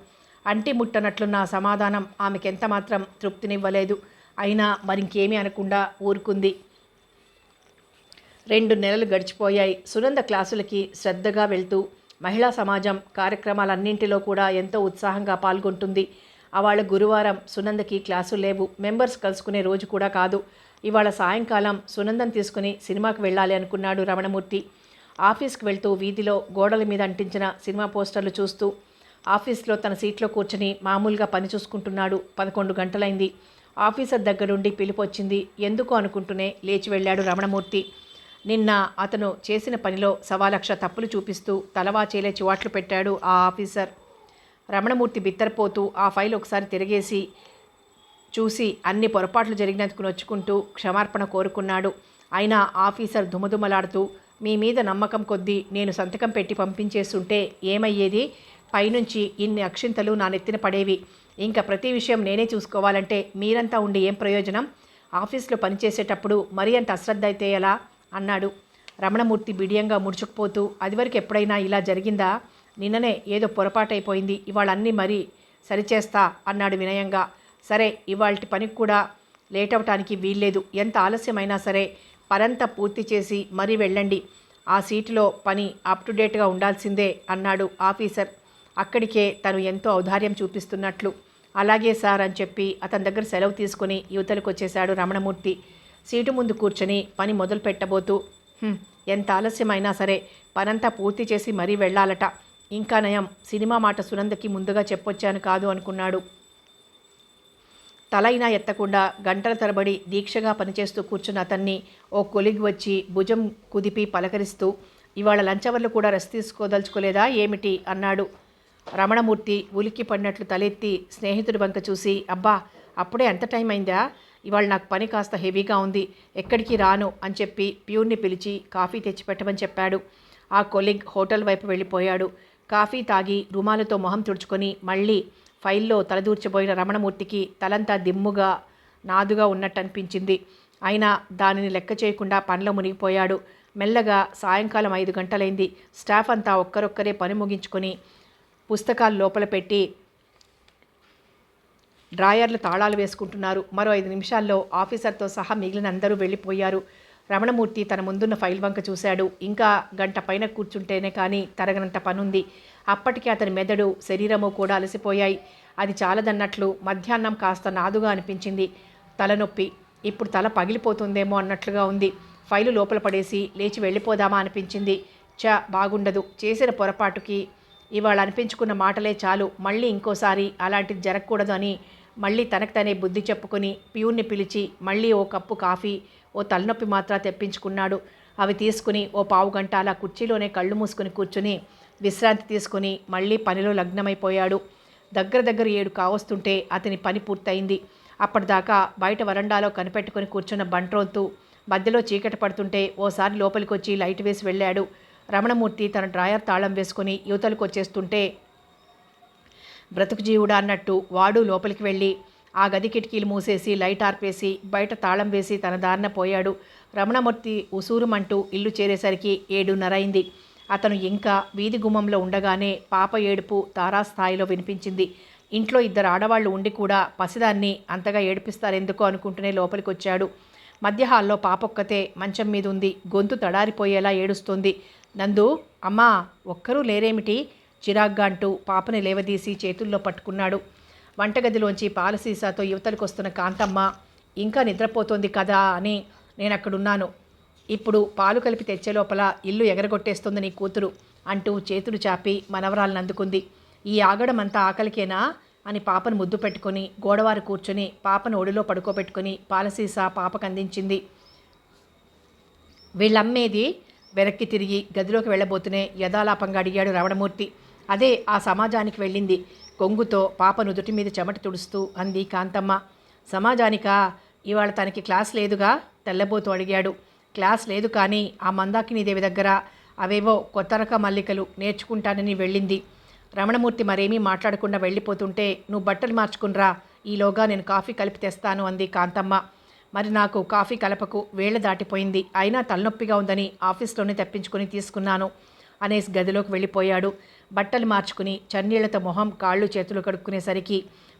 అంటి ముట్టనట్లున్న సమాధానం ఆమెకెంత మాత్రం తృప్తినివ్వలేదు. అయినా మరింకేమీ అనకుండా ఊరుకుంది. 2 నెలలు గడిచిపోయాయి. సునంద క్లాసులకి శ్రద్ధగా వెళ్తూ మహిళా సమాజం కార్యక్రమాలన్నింటిలో కూడా ఎంతో ఉత్సాహంగా పాల్గొంటుంది. అవాళ గురువారం సునందకి క్లాసులు లేవు. మెంబర్స్ కలుసుకునే రోజు కూడా కాదు. ఇవాళ సాయంకాలం సునందను తీసుకుని సినిమాకి వెళ్ళాలి అనుకున్నాడు రమణమూర్తి. ఆఫీస్కి వెళ్తూ వీధిలో గోడల మీద అంటించిన సినిమా పోస్టర్లు చూస్తూ ఆఫీస్లో తన సీట్లో కూర్చుని మామూలుగా పని చూసుకుంటున్నాడు. 11 గంటలైంది. ఆఫీసర్ దగ్గరుండి పిలుపొచ్చింది. ఎందుకు అనుకుంటూనే లేచి వెళ్ళాడు రమణమూర్తి. నిన్న అతను చేసిన పనిలో 1,00,000 తప్పులు చూపిస్తూ తలవాచేలే చివాట్లు పెట్టాడు ఆ ఆఫీసర్. రమణమూర్తి బిత్తరపోతూ ఆ ఫైల్ ఒకసారి తిరిగేసి చూసి అన్ని పొరపాట్లు జరిగినందుకు నొచ్చుకుంటూ క్షమార్పణ కోరుకున్నాడు. అయినా ఆఫీసర్ దుమదుమలాడుతూ, మీ మీద నమ్మకం కొద్దీ నేను సంతకం పెట్టి పంపించేస్తుంటే ఏమయ్యేది? పైనుంచి ఇన్ని అక్షింతలు నా నెత్తిన పడేవి. ఇంకా ప్రతి విషయం నేనే చూసుకోవాలంటే మీరంతా ఉండి ఏం ప్రయోజనం? ఆఫీస్లో పనిచేసేటప్పుడు మరీ అంత అశ్రద్ధ అయితే ఎలా అన్నాడు. రమణమూర్తి బిడియంగా ముడుచుకుపోతూ, అదివరకు ఎప్పుడైనా ఇలా జరిగిందా? నిన్ననే ఏదో పొరపాటైపోయింది. ఇవాళ అన్నీ మరీ సరిచేస్తా అన్నాడు వినయంగా. సరే, ఇవాల్టి పనికి కూడా లేట్ అవటానికి వీల్లేదు. ఎంత ఆలస్యమైనా సరే పనంతా పూర్తి చేసి మరీ వెళ్ళండి. ఆ సీటులో పని అప్ టు డేట్గా ఉండాల్సిందే అన్నాడు ఆఫీసర్ అక్కడికే తను ఎంతో ఔదార్యం చూపిస్తున్నట్లు. అలాగే సార్ అని చెప్పి అతని దగ్గర సెలవు తీసుకుని యువతలకు వచ్చేశాడు రమణమూర్తి. సీటు ముందు కూర్చొని పని మొదలు పెట్టబోతూ, ఎంత ఆలస్యమైనా సరే పనంతా పూర్తి చేసి మరీ వెళ్ళాలట. ఇంకా నయం, సినిమా మాట సునందకి ముందుగా చెప్పొచ్చాను కాదు అనుకున్నాడు. తలైనా ఎత్తకుండా గంటల తరబడి దీక్షగా పనిచేస్తూ కూర్చున్న అతన్ని ఓ కొలిగ్ వచ్చి భుజం కుదిపి పలకరిస్తూ, ఇవాళ లంచవర్లు కూడా రెస్ట్ తీసుకోదలుచుకోలేదా ఏమిటి అన్నాడు. రమణమూర్తి ఉలిక్కి పడినట్లు తలెత్తి స్నేహితుడి వంక చూసి, అబ్బా, అప్పుడే ఎంత టైం అయిందా? ఇవాళ నాకు పని కాస్త హెవీగా ఉంది, ఎక్కడికి రాను అని చెప్పి ప్యూర్ని పిలిచి కాఫీ తెచ్చిపెట్టమని చెప్పాడు. ఆ కొలిగ్ హోటల్ వైపు వెళ్ళిపోయాడు. కాఫీ తాగి రుమాలతో మొహం తుడుచుకొని మళ్ళీ ఫైల్లో తలదూర్చబోయిన రమణమూర్తికి తలంతా దిమ్ముగా నాదుగా ఉన్నట్టు అనిపించింది. అయినా దానిని లెక్క చేయకుండా పనిలో మునిగిపోయాడు. మెల్లగా సాయంకాలం 5 గంటలైంది. స్టాఫ్ అంతా ఒక్కరొక్కరే పని ముగించుకొని పుస్తకాలు లోపల పెట్టి డ్రాయర్లు తాళాలు వేసుకుంటున్నారు. మరో 5 నిమిషాల్లో ఆఫీసర్తో సహా మిగిలిన అందరూ వెళ్ళిపోయారు. రమణమూర్తి తన ముందున్న ఫైల్ వంక చూశాడు. ఇంకా గంట పైన కూర్చుంటేనే కానీ తరగనంత పనుంది. అప్పటికే అతని మెదడు శరీరము కూడా అలసిపోయాయి. అది చాలదన్నట్లు మధ్యాహ్నం కాస్త నాదుగా అనిపించింది. తలనొప్పి, ఇప్పుడు తల పగిలిపోతుందేమో అన్నట్లుగా ఉంది. ఫైలు లోపల పడేసి లేచి వెళ్ళిపోదామా అనిపించింది. బాగుండదు, చేసిన పొరపాటుకి ఇవాళ అనిపించుకున్న మాటలే చాలు, మళ్ళీ ఇంకోసారి అలాంటిది జరగకూడదు అని మళ్ళీ తనకు తనే బుద్ధి చెప్పుకొని ప్యూన్ని పిలిచి మళ్ళీ ఓ కప్పు కాఫీ, ఓ తలనొప్పి మాత్ర తెప్పించుకున్నాడు. అవి తీసుకుని ఓ పావు గంట అలా కుర్చీలోనే కళ్ళు మూసుకుని కూర్చుని విశ్రాంతి తీసుకుని మళ్ళీ పనిలో లగ్నమైపోయాడు. దగ్గర 7 కావస్తుంటే అతని పని పూర్తయింది. అప్పటిదాకా బయట వరండాలో కనిపెట్టుకుని కూర్చున్న బంట్రోతు మధ్యలో చీకటి పడుతుంటే ఓసారి లోపలికి వచ్చి లైట్ వేసి వెళ్ళాడు. రమణమూర్తి తన డ్రాయర్ తాళం వేసుకుని యువతలకు వచ్చేస్తుంటే బ్రతుకు జీవుడా అన్నట్టు వాడు లోపలికి వెళ్ళి ఆ గది కిటికీలు మూసేసి లైట్ ఆర్పేసి బయట తాళం వేసి తన దారిన పోయాడు. రమణమూర్తి ఉసూరుమంటూ ఇల్లు చేరేసరికి 7:30 అయింది. అతను ఇంకా వీధి గుమ్మంలో ఉండగానే పాప ఏడుపు తారాస్థాయిలో వినిపించింది. ఇంట్లో 2 ఆడవాళ్లు ఉండి కూడా పసిదాన్ని అంతగా ఏడిపిస్తారెందుకో అనుకుంటూనే లోపలికి వచ్చాడు. మధ్య హాల్లో పాపొక్కతే మంచం మీద ఉంది. గొంతు తడారిపోయేలా ఏడుస్తోంది. నందు, అమ్మా, ఒక్కరూ లేరేమిటి? చిరాగ్గా అంటూ పాపని లేవదీసి చేతుల్లో పట్టుకున్నాడు. వంటగదిలోంచి పాల సీసాతో యువతలకొస్తున్న కాంతమ్మ, ఇంకా నిద్రపోతోంది కదా అని నేనక్కడున్నాను. ఇప్పుడు పాలు కలిపి తెచ్చే లోపల ఇల్లు ఎగరగొట్టేస్తుంది నీ కూతురు అంటూ చేతులు చాపి మనవరాలను అందుకుంది. ఈ ఆగడమంతా ఆకలికేనా అని పాపను ముద్దు పెట్టుకుని గోడవారు కూర్చొని పాపను ఒడిలో పడుకోబెట్టుకుని పాలసీసా పాపకు అందించింది. వీళ్ళమ్మేది? వెనక్కి తిరిగి గదిలోకి వెళ్ళబోతూనే యథాలాపంగా అడిగాడు రమణమూర్తి. అదే ఆ సమాజానికి వెళ్ళింది. కొంగుతో పాప నుదుటి మీద చెమట తుడుస్తూ అంది కాంతమ్మ. సమాజానికా? ఇవాళ తనకి క్లాస్ లేదుగా? తెల్లబోతూ అడిగాడు. క్లాస్ లేదు, కానీ ఆ మందాకినీదేవి దగ్గర అవేవో కొత్త రకం మల్లికలు నేర్చుకుంటానని వెళ్ళింది. రమణమూర్తి మరేమీ మాట్లాడకుండా వెళ్ళిపోతుంటే, నువ్వు బట్టలు మార్చుకునిరా, ఈలోగా నేను కాఫీ కలిపి తెస్తాను అంది కాంతమ్మ. మరి నాకు కాఫీ కలపకు, వేళ దాటిపోయింది. అయినా తలనొప్పిగా ఉందని ఆఫీస్లోనే తెప్పించుకొని తీసుకున్నాను అనేసి గదిలోకి వెళ్ళిపోయాడు. బట్టలు మార్చుకుని చన్నీళ్లతో మొహం కాళ్ళు చేతులు కడుక్కునేసరికి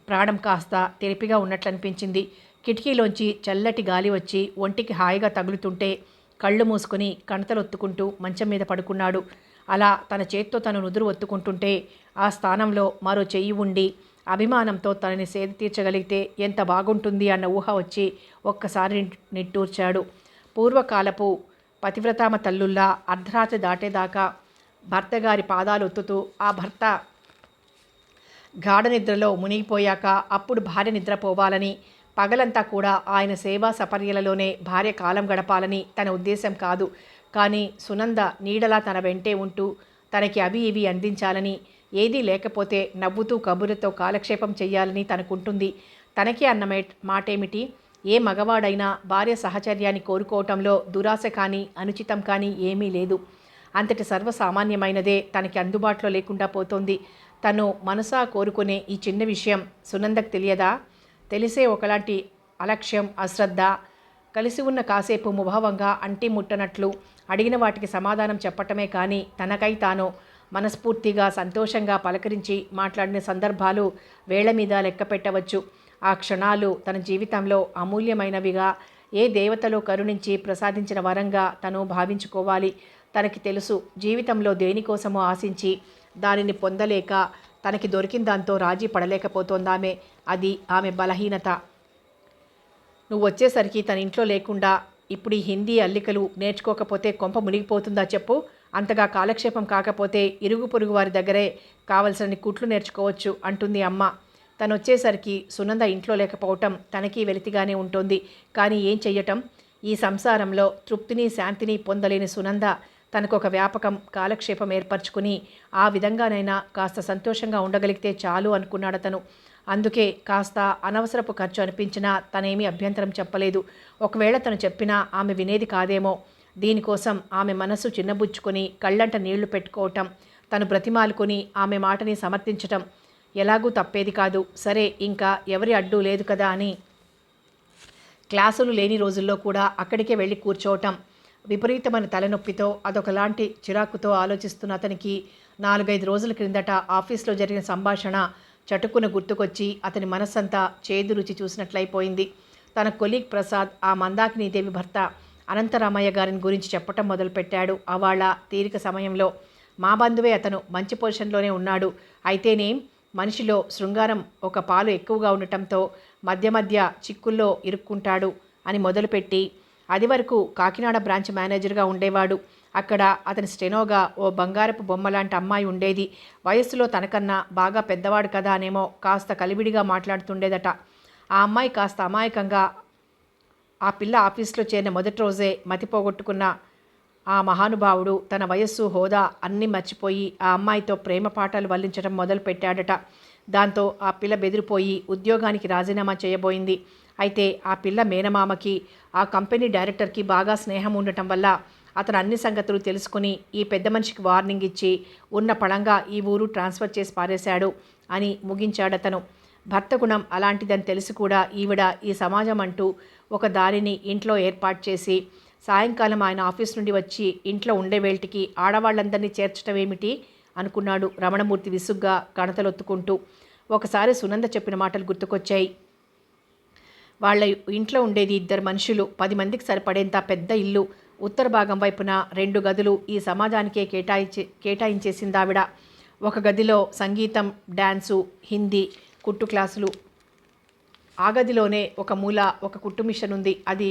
ప్రాణం కాస్త తెరిపిగా ఉన్నట్లనిపించింది. కిటికీలోంచి చల్లటి గాలి వచ్చి ఒంటికి హాయిగా తగులుతుంటే కళ్ళు మూసుకొని కణతలొత్తుకుంటూ మంచం మీద పడుకున్నాడు. అలా తన చేత్తో తను నుదురు ఒత్తుకుంటుంటే ఆ స్థానంలో మరో చెయ్యి ఉండి అభిమానంతో తనని సేద తీర్చగలిగితే ఎంత బాగుంటుంది అన్న ఊహ వచ్చి ఒక్కసారి నిట్టూర్చాడు. పూర్వకాలపు పతివ్రతామ తల్లుల్లా అర్ధరాత్రి దాటేదాకా భర్తగారి పాదాలు ఒత్తుతూ ఆ భర్త గాఢ నిద్రలో మునిగిపోయాక అప్పుడు భార్య నిద్రపోవాలని, పగలంతా కూడా ఆయన సేవా సపర్యలలోనే భార్య కాలం గడపాలని తన ఉద్దేశం కాదు. కానీ సునంద నీడలా తన వెంటే ఉంటూ తనకి అవి ఇవి అందించాలని, ఏదీ లేకపోతే నవ్వుతూ కబుర్లతో కాలక్షేపం చెయ్యాలని తనకుంటుంది. తనకే అన్న మాటేమిటి? ఏ మగవాడైనా భార్య సహచర్యాన్ని కోరుకోవటంలో దురాశ కానీ అనుచితం కానీ ఏమీ లేదు. అంతటి సర్వసామాన్యమైనదే తనకి అందుబాటులో లేకుండా పోతోంది. తను మనసా కోరుకునే ఈ చిన్న విషయం సునందకు తెలియదా? తెలిసే ఒకలాంటి అలక్ష్యం, అశ్రద్ధ, కలిసి ఉన్న కాసేపు ముభావంగా అంటి ముట్టనట్లు అడిగిన వాటికి సమాధానం చెప్పటమే కానీ తనకై తాను మనస్ఫూర్తిగా సంతోషంగా పలకరించి మాట్లాడిన సందర్భాలు వేళ్ల మీద లెక్క పెట్టవచ్చు. ఆ క్షణాలు తన జీవితంలో అమూల్యమైనవిగా, ఏ దేవతలో కరుణించి ప్రసాదించిన వరంగా తను భావించుకోవాలి. తనకి తెలుసు, జీవితంలో దేనికోసమో ఆశించి దానిని పొందలేక తనకి దొరికిన దాంతో రాజీ పడలేకపోతోందామె. అది ఆమె బలహీనత. నువ్వు వచ్చేసరికి తన ఇంట్లో లేకుండా ఇప్పుడు ఈ హిందీ అల్లికలు నేర్చుకోకపోతే కొంప మునిగిపోతుందా చెప్పు? అంతగా కాలక్షేపం కాకపోతే ఇరుగు పొరుగు వారి దగ్గరే కావలసిన కుట్లు నేర్చుకోవచ్చు అంటుంది అమ్మ. తను వచ్చేసరికి సునంద ఇంట్లో లేకపోవటం తనకి వెలితిగానే ఉంటుంది. కానీ ఏం చెయ్యటం? ఈ సంసారంలో తృప్తిని శాంతిని పొందలేని సునంద తనకొక వ్యాపకం కాలక్షేపం ఏర్పరచుకుని ఆ విధంగానైనా కాస్త సంతోషంగా ఉండగలిగితే చాలు అనుకున్నాడతను. అందుకే కాస్త అనవసరపు ఖర్చు అనిపించినా తనేమీ అభ్యంతరం చెప్పలేదు. ఒకవేళ తను చెప్పినా ఆమె వినేది కాదేమో. దీనికోసం ఆమె మనసు చిన్నబుచ్చుకొని కళ్ళంట నీళ్లు పెట్టుకోవటం, తను బ్రతిమాలుకొని ఆమె మాటని సమర్థించటం ఎలాగూ తప్పేది కాదు. సరే, ఇంకా ఎవరి అడ్డు లేదు కదా అని క్లాసులు లేని రోజుల్లో కూడా అక్కడికే వెళ్ళి కూర్చోవటం. విపరీతమైన తలనొప్పితో అదొకలాంటి చిరాకుతో ఆలోచిస్తున్న అతనికి 4-5 రోజుల క్రిందట ఆఫీస్లో జరిగిన సంభాషణ చటుక్కున గుర్తుకొచ్చి అతని మనస్సంతా చేదు రుచి చూసినట్లయిపోయింది. తన కొలీగ్ ప్రసాద్ ఆ మందాకినీదేవి భర్త అనంతరామయ్య గారిని గురించి చెప్పటం మొదలుపెట్టాడు. అవాళ తీరిక సమయంలో, మా బంధువే అతను, మంచి పొజిషన్లోనే ఉన్నాడు, అయితేనేం మనిషిలో శృంగారం ఒక పాలు ఎక్కువగా ఉండటంతో మధ్య మధ్య చిక్కుల్లో ఇరుక్కుంటాడు అని మొదలుపెట్టి, అది వరకు కాకినాడ బ్రాంచ్ మేనేజర్గా ఉండేవాడు. అక్కడ అతని స్టెనోగా ఓ బంగారపు బొమ్మలాంటి అమ్మాయి ఉండేది. వయస్సులో తనకన్నా బాగా పెద్దవాడు కదా అనేమో కాస్త కలివిడిగా మాట్లాడుతుండేదట. ఆ అమ్మాయి కాస్త అమాయకంగా ఆ పిల్ల ఆఫీస్లో చేరిన మొదటి రోజే మతిపోగొట్టుకున్న ఆ మహానుభావుడు తన వయస్సు, హోదా అన్నీ మర్చిపోయి ఆ అమ్మాయితో ప్రేమ పాఠాలు వల్లించడం మొదలుపెట్టాడట. దాంతో ఆ పిల్ల బెదిరిపోయి ఉద్యోగానికి రాజీనామా చేయబోయింది. అయితే ఆ పిల్ల మేనమామకి ఆ కంపెనీ డైరెక్టర్కి బాగా స్నేహం ఉండటం వల్ల అతను అన్ని సంగతులు తెలుసుకుని ఈ పెద్ద మనిషికి వార్నింగ్ ఇచ్చి ఉన్న పళంగా ఈ ఊరు ట్రాన్స్ఫర్ చేసి పారేశాడు అని ముగించాడతను. భర్త గుణం అలాంటిదని తెలిసి కూడా ఈవిడ ఈ సమాజం అంటూ ఒక దారిని ఇంట్లో ఏర్పాటు చేసి సాయంకాలం ఆయన ఆఫీస్ నుండి వచ్చి ఇంట్లో ఉండేవేళటికి ఆడవాళ్ళందరినీ చేర్చటం ఏమిటి అనుకున్నాడు రమణమూర్తి విసుగ్గా కణతలొత్తుకుంటూ. ఒకసారి సునంద చెప్పిన మాటలు గుర్తుకొచ్చాయి. వాళ్ళ ఇంట్లో ఉండేది 2 మనుషులు, 10 మందికి సరిపడేంత పెద్ద ఇల్లు. ఉత్తర భాగం వైపున 2 గదులు ఈ సమాజానికే కేటాయించేసిందావిడ. ఒక గదిలో సంగీతం, డ్యాన్సు, హిందీ, కుట్టు క్లాసులు. ఆ గదిలోనే ఒక మూల ఒక కుట్టు మిషన్ ఉంది. అది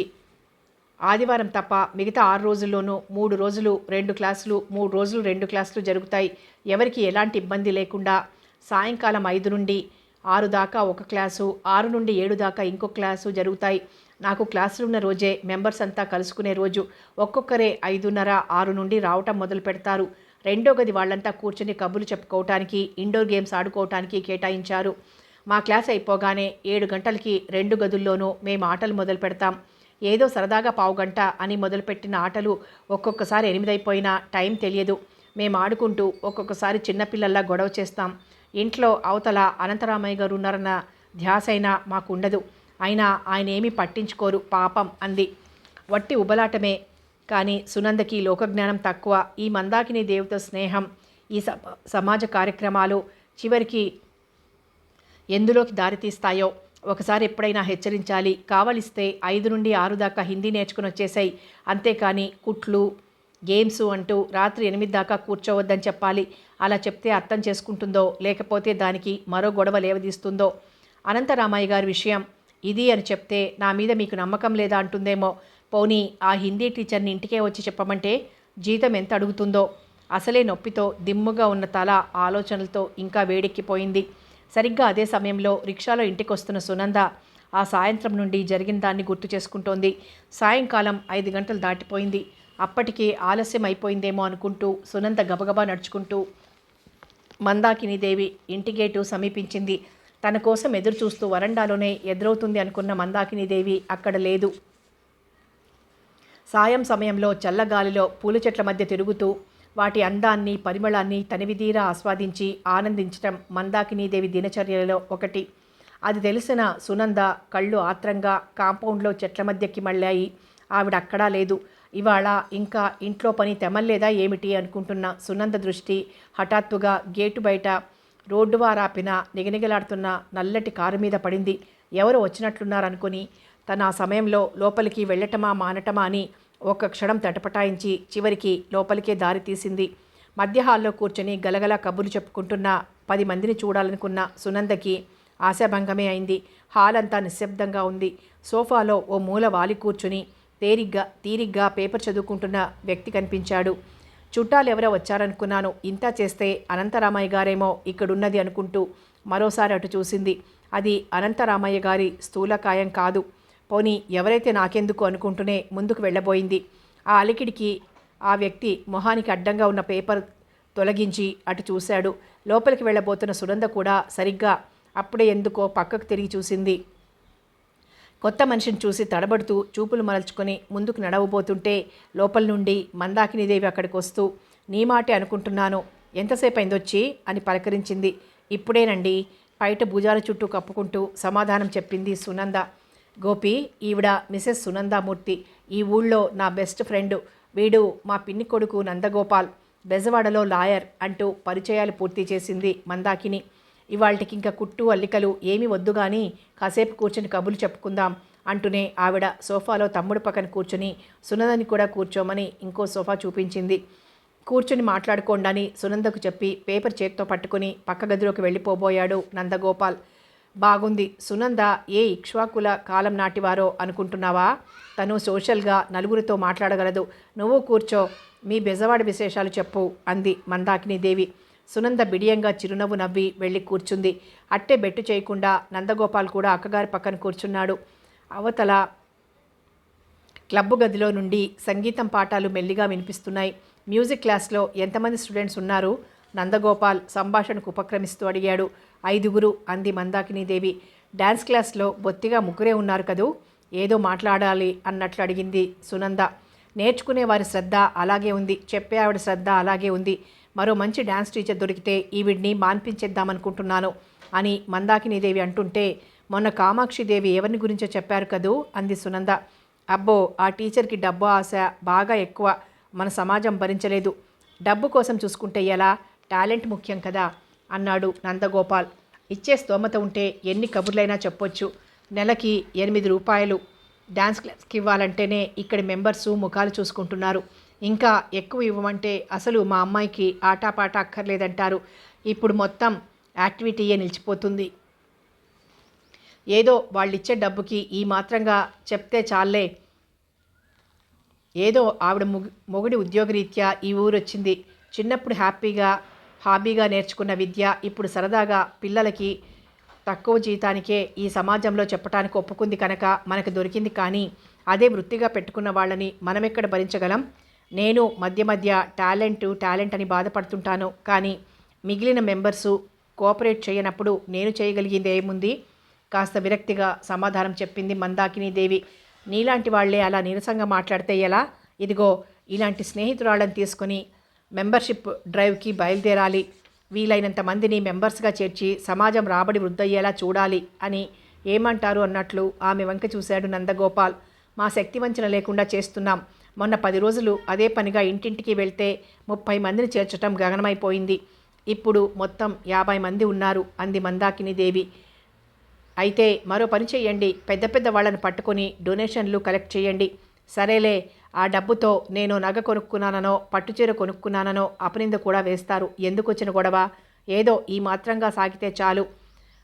ఆదివారం తప్ప మిగతా 6 రోజుల్లోనూ 3 రోజులు 2 క్లాసులు, 3 రోజులు 2 క్లాసులు జరుగుతాయి. ఎవరికి ఎలాంటి ఇబ్బంది లేకుండా. సాయంకాలం 5 నుండి 6 దాకా ఒక క్లాసు, 6 నుండి 7 దాకా ఇంకో క్లాసు జరుగుతాయి. నాకు క్లాసులున్న రోజే మెంబర్స్ అంతా కలుసుకునే రోజు. ఒక్కొక్కరే 5:30, 6 నుండి రావటం మొదలు పెడతారు. రెండో గది వాళ్ళంతా కూర్చొని కబుర్లు చెప్పుకోవటానికి, ఇండోర్ గేమ్స్ ఆడుకోవటానికి కేటాయించారు. మా క్లాస్ అయిపోగానే 7 గంటలకి 2 గదుల్లోనూ మేము ఆటలు మొదలు పెడతాం. ఏదో సరదాగా పావుగంట అని మొదలుపెట్టిన ఆటలు ఒక్కొక్కసారి 8 అయిపోయినా టైం తెలియదు. మేము ఆడుకుంటూ ఒక్కొక్కసారి చిన్నపిల్లల్లా గొడవ చేస్తాం. ఇంట్లో అవతల అనంతరామయ్య గారు ఉన్నారన్న ధ్యాసైనా మాకుండదు. అయినా ఆయన ఏమీ పట్టించుకోరు పాపం అంది. వట్టి ఉబలాటమే కానీ సునందకి లోకజ్ఞానం తక్కువ. ఈ మందాకిని దేవుతో స్నేహం, ఈ సమాజ కార్యక్రమాలు చివరికి ఎందులోకి దారితీస్తాయో ఒకసారి ఎప్పుడైనా హెచ్చరించాలి. కావలిస్తే 5 నుండి 6 దాకా హిందీ నేర్చుకుని వచ్చేసాయి. అంతేకాని కుట్లు, గేమ్స్ అంటూ రాత్రి 8 దాకా కూర్చోవద్దని చెప్పాలి. అలా చెప్తే అర్థం చేసుకుంటుందో లేకపోతే దానికి మరో గొడవ లేవదీస్తుందో. అనంతరామయ్య గారి విషయం ఇది అని చెప్తే నా మీద మీకు నమ్మకం లేదా అంటుందేమో. పోనీ ఆ హిందీ టీచర్ని ఇంటికే వచ్చి చెప్పమంటే జీతం ఎంత అడుగుతుందో. అసలే నొప్పితో దిమ్ముగా ఉన్న తల ఆలోచనలతో ఇంకా వేడెక్కిపోయింది. సరిగ్గా అదే సమయంలో రిక్షాలో ఇంటికి వస్తున్న సునంద ఆ సాయంత్రం నుండి జరిగిన దాన్ని గుర్తు చేసుకుంటోంది. సాయంకాలం 5 గంటలు దాటిపోయింది. అప్పటికే ఆలస్యం అయిపోయిందేమో అనుకుంటూ సునంద గబగబా నడుచుకుంటూ మందాకినీదేవి ఇంటి గేటు సమీపించింది. తన కోసం ఎదురు చూస్తూ వరండాలోనే ఎదురవుతుంది అనుకున్న మందాకినీదేవి అక్కడ లేదు. సాయం సమయంలో చల్లగాలిలో పూల చెట్ల మధ్య తిరుగుతూ వాటి అందాన్ని, పరిమళాన్ని తనివిదీరా ఆస్వాదించి ఆనందించటం మందాకినీదేవి దినచర్యలలో ఒకటి. అది తెలిసిన సునంద కళ్ళు ఆత్రంగా కాంపౌండ్లో చెట్ల మధ్యకి మళ్ళాయి. ఆవిడ అక్కడా లేదు. ఇవాళ ఇంకా ఇంట్లో పని తెమల్లేదా ఏమిటి అనుకుంటున్న సునంద దృష్టి హఠాత్తుగా గేటు బయట రోడ్డు వారాపిన నిగనిగలాడుతున్న నల్లటి కారు మీద పడింది. ఎవరు వచ్చినట్లున్నారనుకుని తన ఆ సమయంలో లోపలికి వెళ్ళటమా మానటమా అని ఒక్క క్షణం తటపటాయించి చివరికి లోపలికే దారి తీసింది. మధ్య హాల్లో కూర్చొని గలగల కబుర్లు చెప్పుకుంటున్న 10 మందిని చూడాలనుకున్న సునందకి ఆశాభంగమే అయింది. హాల్ అంతా నిశ్శబ్దంగా ఉంది. సోఫాలో ఓ మూల వాలి కూర్చుని తీరిగ్గా పేపర్ చదువుకుంటున్న వ్యక్తి కనిపించాడు. చుట్టాలు ఎవరో వచ్చారనుకున్నాను. ఇంత చేస్తే అనంతరామయ్య గారేమో ఇక్కడున్నది అనుకుంటూ మరోసారి అటు చూసింది. అది అనంతరామయ్య గారి స్థూలకాయం కాదు. పోనీ ఎవరైతే నాకెందుకు అనుకుంటూనే ముందుకు వెళ్ళబోయింది. ఆ అలికిడికి ఆ వ్యక్తి మొహానికి అడ్డంగా ఉన్న పేపర్ తొలగించి అటు చూశాడు. లోపలికి వెళ్ళబోతున్న సునంద కూడా సరిగ్గా అప్పుడే ఎందుకో పక్కకు తిరిగి చూసింది. కొత్త మనిషిని చూసి తడబడుతూ చూపులు మరల్చుకొని ముందుకు నడవబోతుంటే లోపల నుండి మందాకినీదేవి అక్కడికి వస్తూ నీ మాటే అనుకుంటున్నాను, ఎంతసేపు అయిందొచ్చి అని పలకరించింది. ఇప్పుడేనండి, బయట భుజాల చుట్టూ కప్పుకుంటూ సమాధానం చెప్పింది సునంద. గోపి, ఈవిడ మిసెస్ సునందామూర్తి, ఈ ఊళ్ళో నా బెస్ట్ ఫ్రెండు. వీడు మా పిన్ని కొడుకు నందగోపాల్, బెజవాడలో లాయర్ అంటూ పరిచయాలు పూర్తి చేసింది మందాకిని. ఇవాళకి ఇంకా కుట్టు అల్లికలు ఏమీ వద్దు కానీ కాసేపు కూర్చొని కబుర్లు చెప్పుకుందాం అంటూనే ఆవిడ సోఫాలో తమ్ముడు పక్కన కూర్చొని సునందని కూడా కూర్చోమని ఇంకో సోఫా చూపించింది. కూర్చొని మాట్లాడుకోండని సునందకు చెప్పి పేపర్ చేత్తో పట్టుకుని పక్క గదిలోకి వెళ్ళిపోబోయాడు నందగోపాల్. బాగుంది, సునంద ఏ ఇక్ష్వాకుల కాలం నాటివారో అనుకుంటున్నావా? తను సోషల్గా నలుగురితో మాట్లాడగలదు. నువ్వు కూర్చో, మీ బెజవాడ విశేషాలు చెప్పు అంది మందాకినీదేవి. సునంద బిడియంగా చిరునవ్వు నవ్వి వెళ్ళి కూర్చుంది. అట్టే బెట్టు చేయకుండా నందగోపాల్ కూడా అక్కగారి పక్కన కూర్చున్నాడు. అవతల క్లబ్బు గదిలో నుండి సంగీతం పాఠాలు మెల్లిగా వినిపిస్తున్నాయి. మ్యూజిక్ క్లాస్లో ఎంతమంది స్టూడెంట్స్ ఉన్నారు? నందగోపాల్ సంభాషణకు ఉపక్రమిస్తూ అడిగాడు. 5 అంది మందాకినీదేవి. డ్యాన్స్ క్లాస్లో బొత్తిగా 3 ఉన్నారు కదూ? ఏదో మాట్లాడాలి అన్నట్లు అడిగింది సునంద. నేర్చుకునే వారి శ్రద్ధ అలాగే ఉంది, చెప్పే ఆవిడ శ్రద్ధ అలాగే ఉంది. మరో మంచి డ్యాన్స్ టీచర్ దొరికితే ఈవిడ్ని మాన్పించేద్దామనుకుంటున్నాను అని మందాకినీదేవి అంటుంటే, మొన్న కామాక్షిదేవి ఎవరిని గురించో చెప్పారు కదూ అంది సునంద. అబ్బో, ఆ టీచర్కి డబ్బు ఆశ బాగా ఎక్కువ, మన సమాజం భరించలేదు. డబ్బు కోసం చూసుకుంటే ఎలా? టాలెంట్ ముఖ్యం కదా అన్నాడు నందగోపాల్. ఇచ్చే స్తోమత ఉంటే ఎన్ని కబుర్లైనా చెప్పొచ్చు. నెలకి 8 రూపాయలు డ్యాన్స్ క్లాస్కి ఇవ్వాలంటేనే ఇక్కడి మెంబర్సు ముఖాలు చూసుకుంటున్నారు. ఇంకా ఎక్కువ ఇవ్వమంటే అసలు మా అమ్మాయికి ఆటాపాట అక్కర్లేదంటారు. ఇప్పుడు మొత్తం యాక్టివిటీయే నిలిచిపోతుంది. ఏదో వాళ్ళిచ్చే డబ్బుకి ఈ మాత్రంగా చెప్తే చాలే. ఏదో ఆవిడ మొగుడి ఉద్యోగరీత్యా ఈ ఊరొచ్చింది. చిన్నప్పుడు హాబీగా నేర్చుకున్న విద్య ఇప్పుడు సరదాగా పిల్లలకి తక్కువ జీతానికే ఈ సమాజంలో చెప్పడానికి ఒప్పుకుంది కనుక మనకు దొరికింది. కానీ అదే వృత్తిగా పెట్టుకున్న వాళ్ళని మనమెక్కడ భరించగలం? నేను మధ్య మధ్య టాలెంట్ అని బాధపడుతుంటాను. కానీ మిగిలిన మెంబర్సు కోఆపరేట్ చేయనప్పుడు నేను చేయగలిగింది ఏముంది? కాస్త విరక్తిగా సమాధానం చెప్పింది మందాకినీ దేవి. నీలాంటి వాళ్లే అలా నీరసంగా మాట్లాడితే ఎలా? ఇదిగో ఇలాంటి స్నేహితురాళ్ళని తీసుకుని మెంబర్షిప్ డ్రైవ్కి బయలుదేరాలి. వీలైనంత మందిని మెంబర్స్గా చేర్చి సమాజం రాబడి వృద్ధయ్యేలా చూడాలి అని ఏమంటారు అన్నట్లు ఆమె వంక చూశాడు నందగోపాల్. మా శక్తి వంచన లేకుండా చేస్తున్నాం. మొన్న 10 రోజులు అదే పనిగా ఇంటింటికి వెళ్తే 30 మందిని చేర్చటం గగనమైపోయింది. ఇప్పుడు మొత్తం 50 మంది ఉన్నారు అంది మందాకినీ దేవి. అయితే మరో పని చేయండి, పెద్ద పెద్ద వాళ్ళని పట్టుకొని డొనేషన్లు కలెక్ట్ చేయండి. సరేలే, ఆ డబ్బుతో నేను నగ కొనుక్కున్నాననో పట్టుచీర కొనుక్కున్నాననో అపనింద కూడా వేస్తారు. ఎందుకు వచ్చిన గొడవ? ఏదో ఈ మాత్రంగా సాగితే చాలు.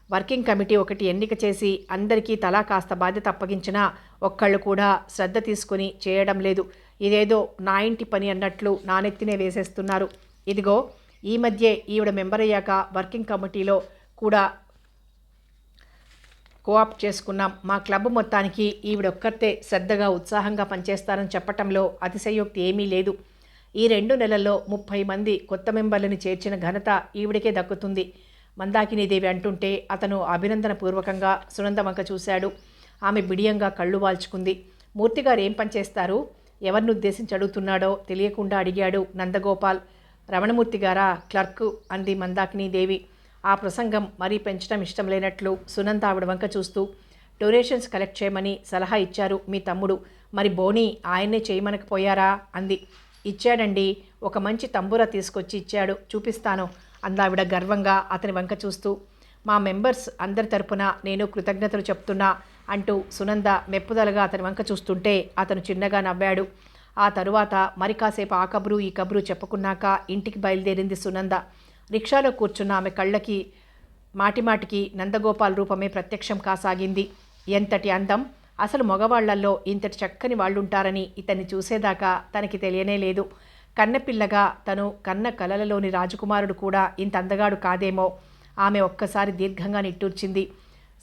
వర్కింగ్ కమిటీ ఒకటి ఎన్నిక చేసి అందరికీ తలా కాస్త బాధ్యత అప్పగించినా ఒక్కళ్ళు కూడా శ్రద్ధ తీసుకుని చేయడం లేదు. ఇదేదో నా ఇంటి పని అన్నట్లు నానెత్తినే వేసేస్తున్నారు. ఇదిగో ఈ మధ్యే ఈవిడ మెంబర్ అయ్యాక వర్కింగ్ కమిటీలో కూడా కోఆప్ట్ చేసుకున్నాం. మా క్లబ్ మొత్తానికి ఈవిడొక్కతే శ్రద్ధగా ఉత్సాహంగా పనిచేస్తారని చెప్పటంలో అతిశయోక్తి ఏమీ లేదు. ఈ 2 నెలల్లో 30 మంది కొత్త మెంబర్లని చేర్చిన ఘనత ఈవిడికే దక్కుతుంది. మందాకినీదేవి అంటుంటే అతను అభినందనపూర్వకంగా సునంద వంక చూశాడు. ఆమె బిడియంగా కళ్ళు వాల్చుకుంది. మూర్తిగారు ఏం పనిచేస్తారు? ఎవరిని ఉద్దేశించి అడుగుతున్నాడో తెలియకుండా అడిగాడు నందగోపాల్. రమణమూర్తి గారా, క్లర్కు అంది మందాకినీదేవి. ఆ ప్రసంగం మరీ పెంచడం ఇష్టం లేనట్లు సునంద ఆవిడ వంక చూస్తూ, డొనేషన్స్ కలెక్ట్ చేయమని సలహా ఇచ్చారు మీ తమ్ముడు, మరి బోని ఆయన్నే చేయమనకపోయారా అంది. ఇచ్చాడండి, ఒక మంచి తంబూరా తీసుకొచ్చి ఇచ్చాడు, చూపిస్తాను అందావిడ గర్వంగా అతని వంక చూస్తూ. మా మెంబర్స్ అందరి తరపున నేను కృతజ్ఞతలు చెప్తున్నా అంటూ సునంద మెప్పుదలగా అతని వంక చూస్తుంటే అతను చిన్నగా నవ్వాడు. ఆ తరువాత మరి కాసేపు ఆ కబురు ఈ కబురు చెప్పుకున్నాక ఇంటికి బయలుదేరింది సునంద. రిక్షాలో కూర్చున్న ఆమె కళ్ళకి మాటిమాటికి నందగోపాల్ రూపమే ప్రత్యక్షం కాసాగింది. ఎంతటి అందం! అసలు మగవాళ్లల్లో ఇంతటి చక్కని వాళ్ళుంటారని ఇతన్ని చూసేదాకా తనకి తెలియనే లేదు. కన్నెపిల్లగా తను కన్న కలలలోని రాజకుమారుడు కూడా ఇంత అందగాడు కాదేమో. ఆమె ఒక్కసారి దీర్ఘంగా నిట్టూర్చింది.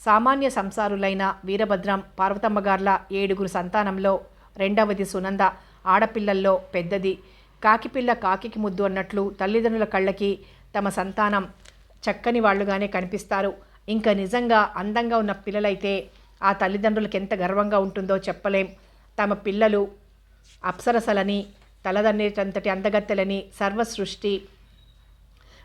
సామాన్య సంసారులైన వీరభద్రం, పార్వతమ్మగార్ల 7 సంతానంలో రెండవది సునంద. ఆడపిల్లల్లో పెద్దది. కాకిపిల్ల కాకికి ముద్దు అన్నట్లు తల్లిదండ్రుల కళ్ళకి తమ సంతానం చక్కని వాళ్లుగానే కనిపిస్తారు. ఇంకా నిజంగా అందంగా ఉన్న పిల్లలైతే ఆ తల్లిదండ్రులకు ఎంత గర్వంగా ఉంటుందో చెప్పలేం. తమ పిల్లలు అప్సరసలని, తలదన్నేటంతటి అందగత్తెలని, సర్వసృష్టి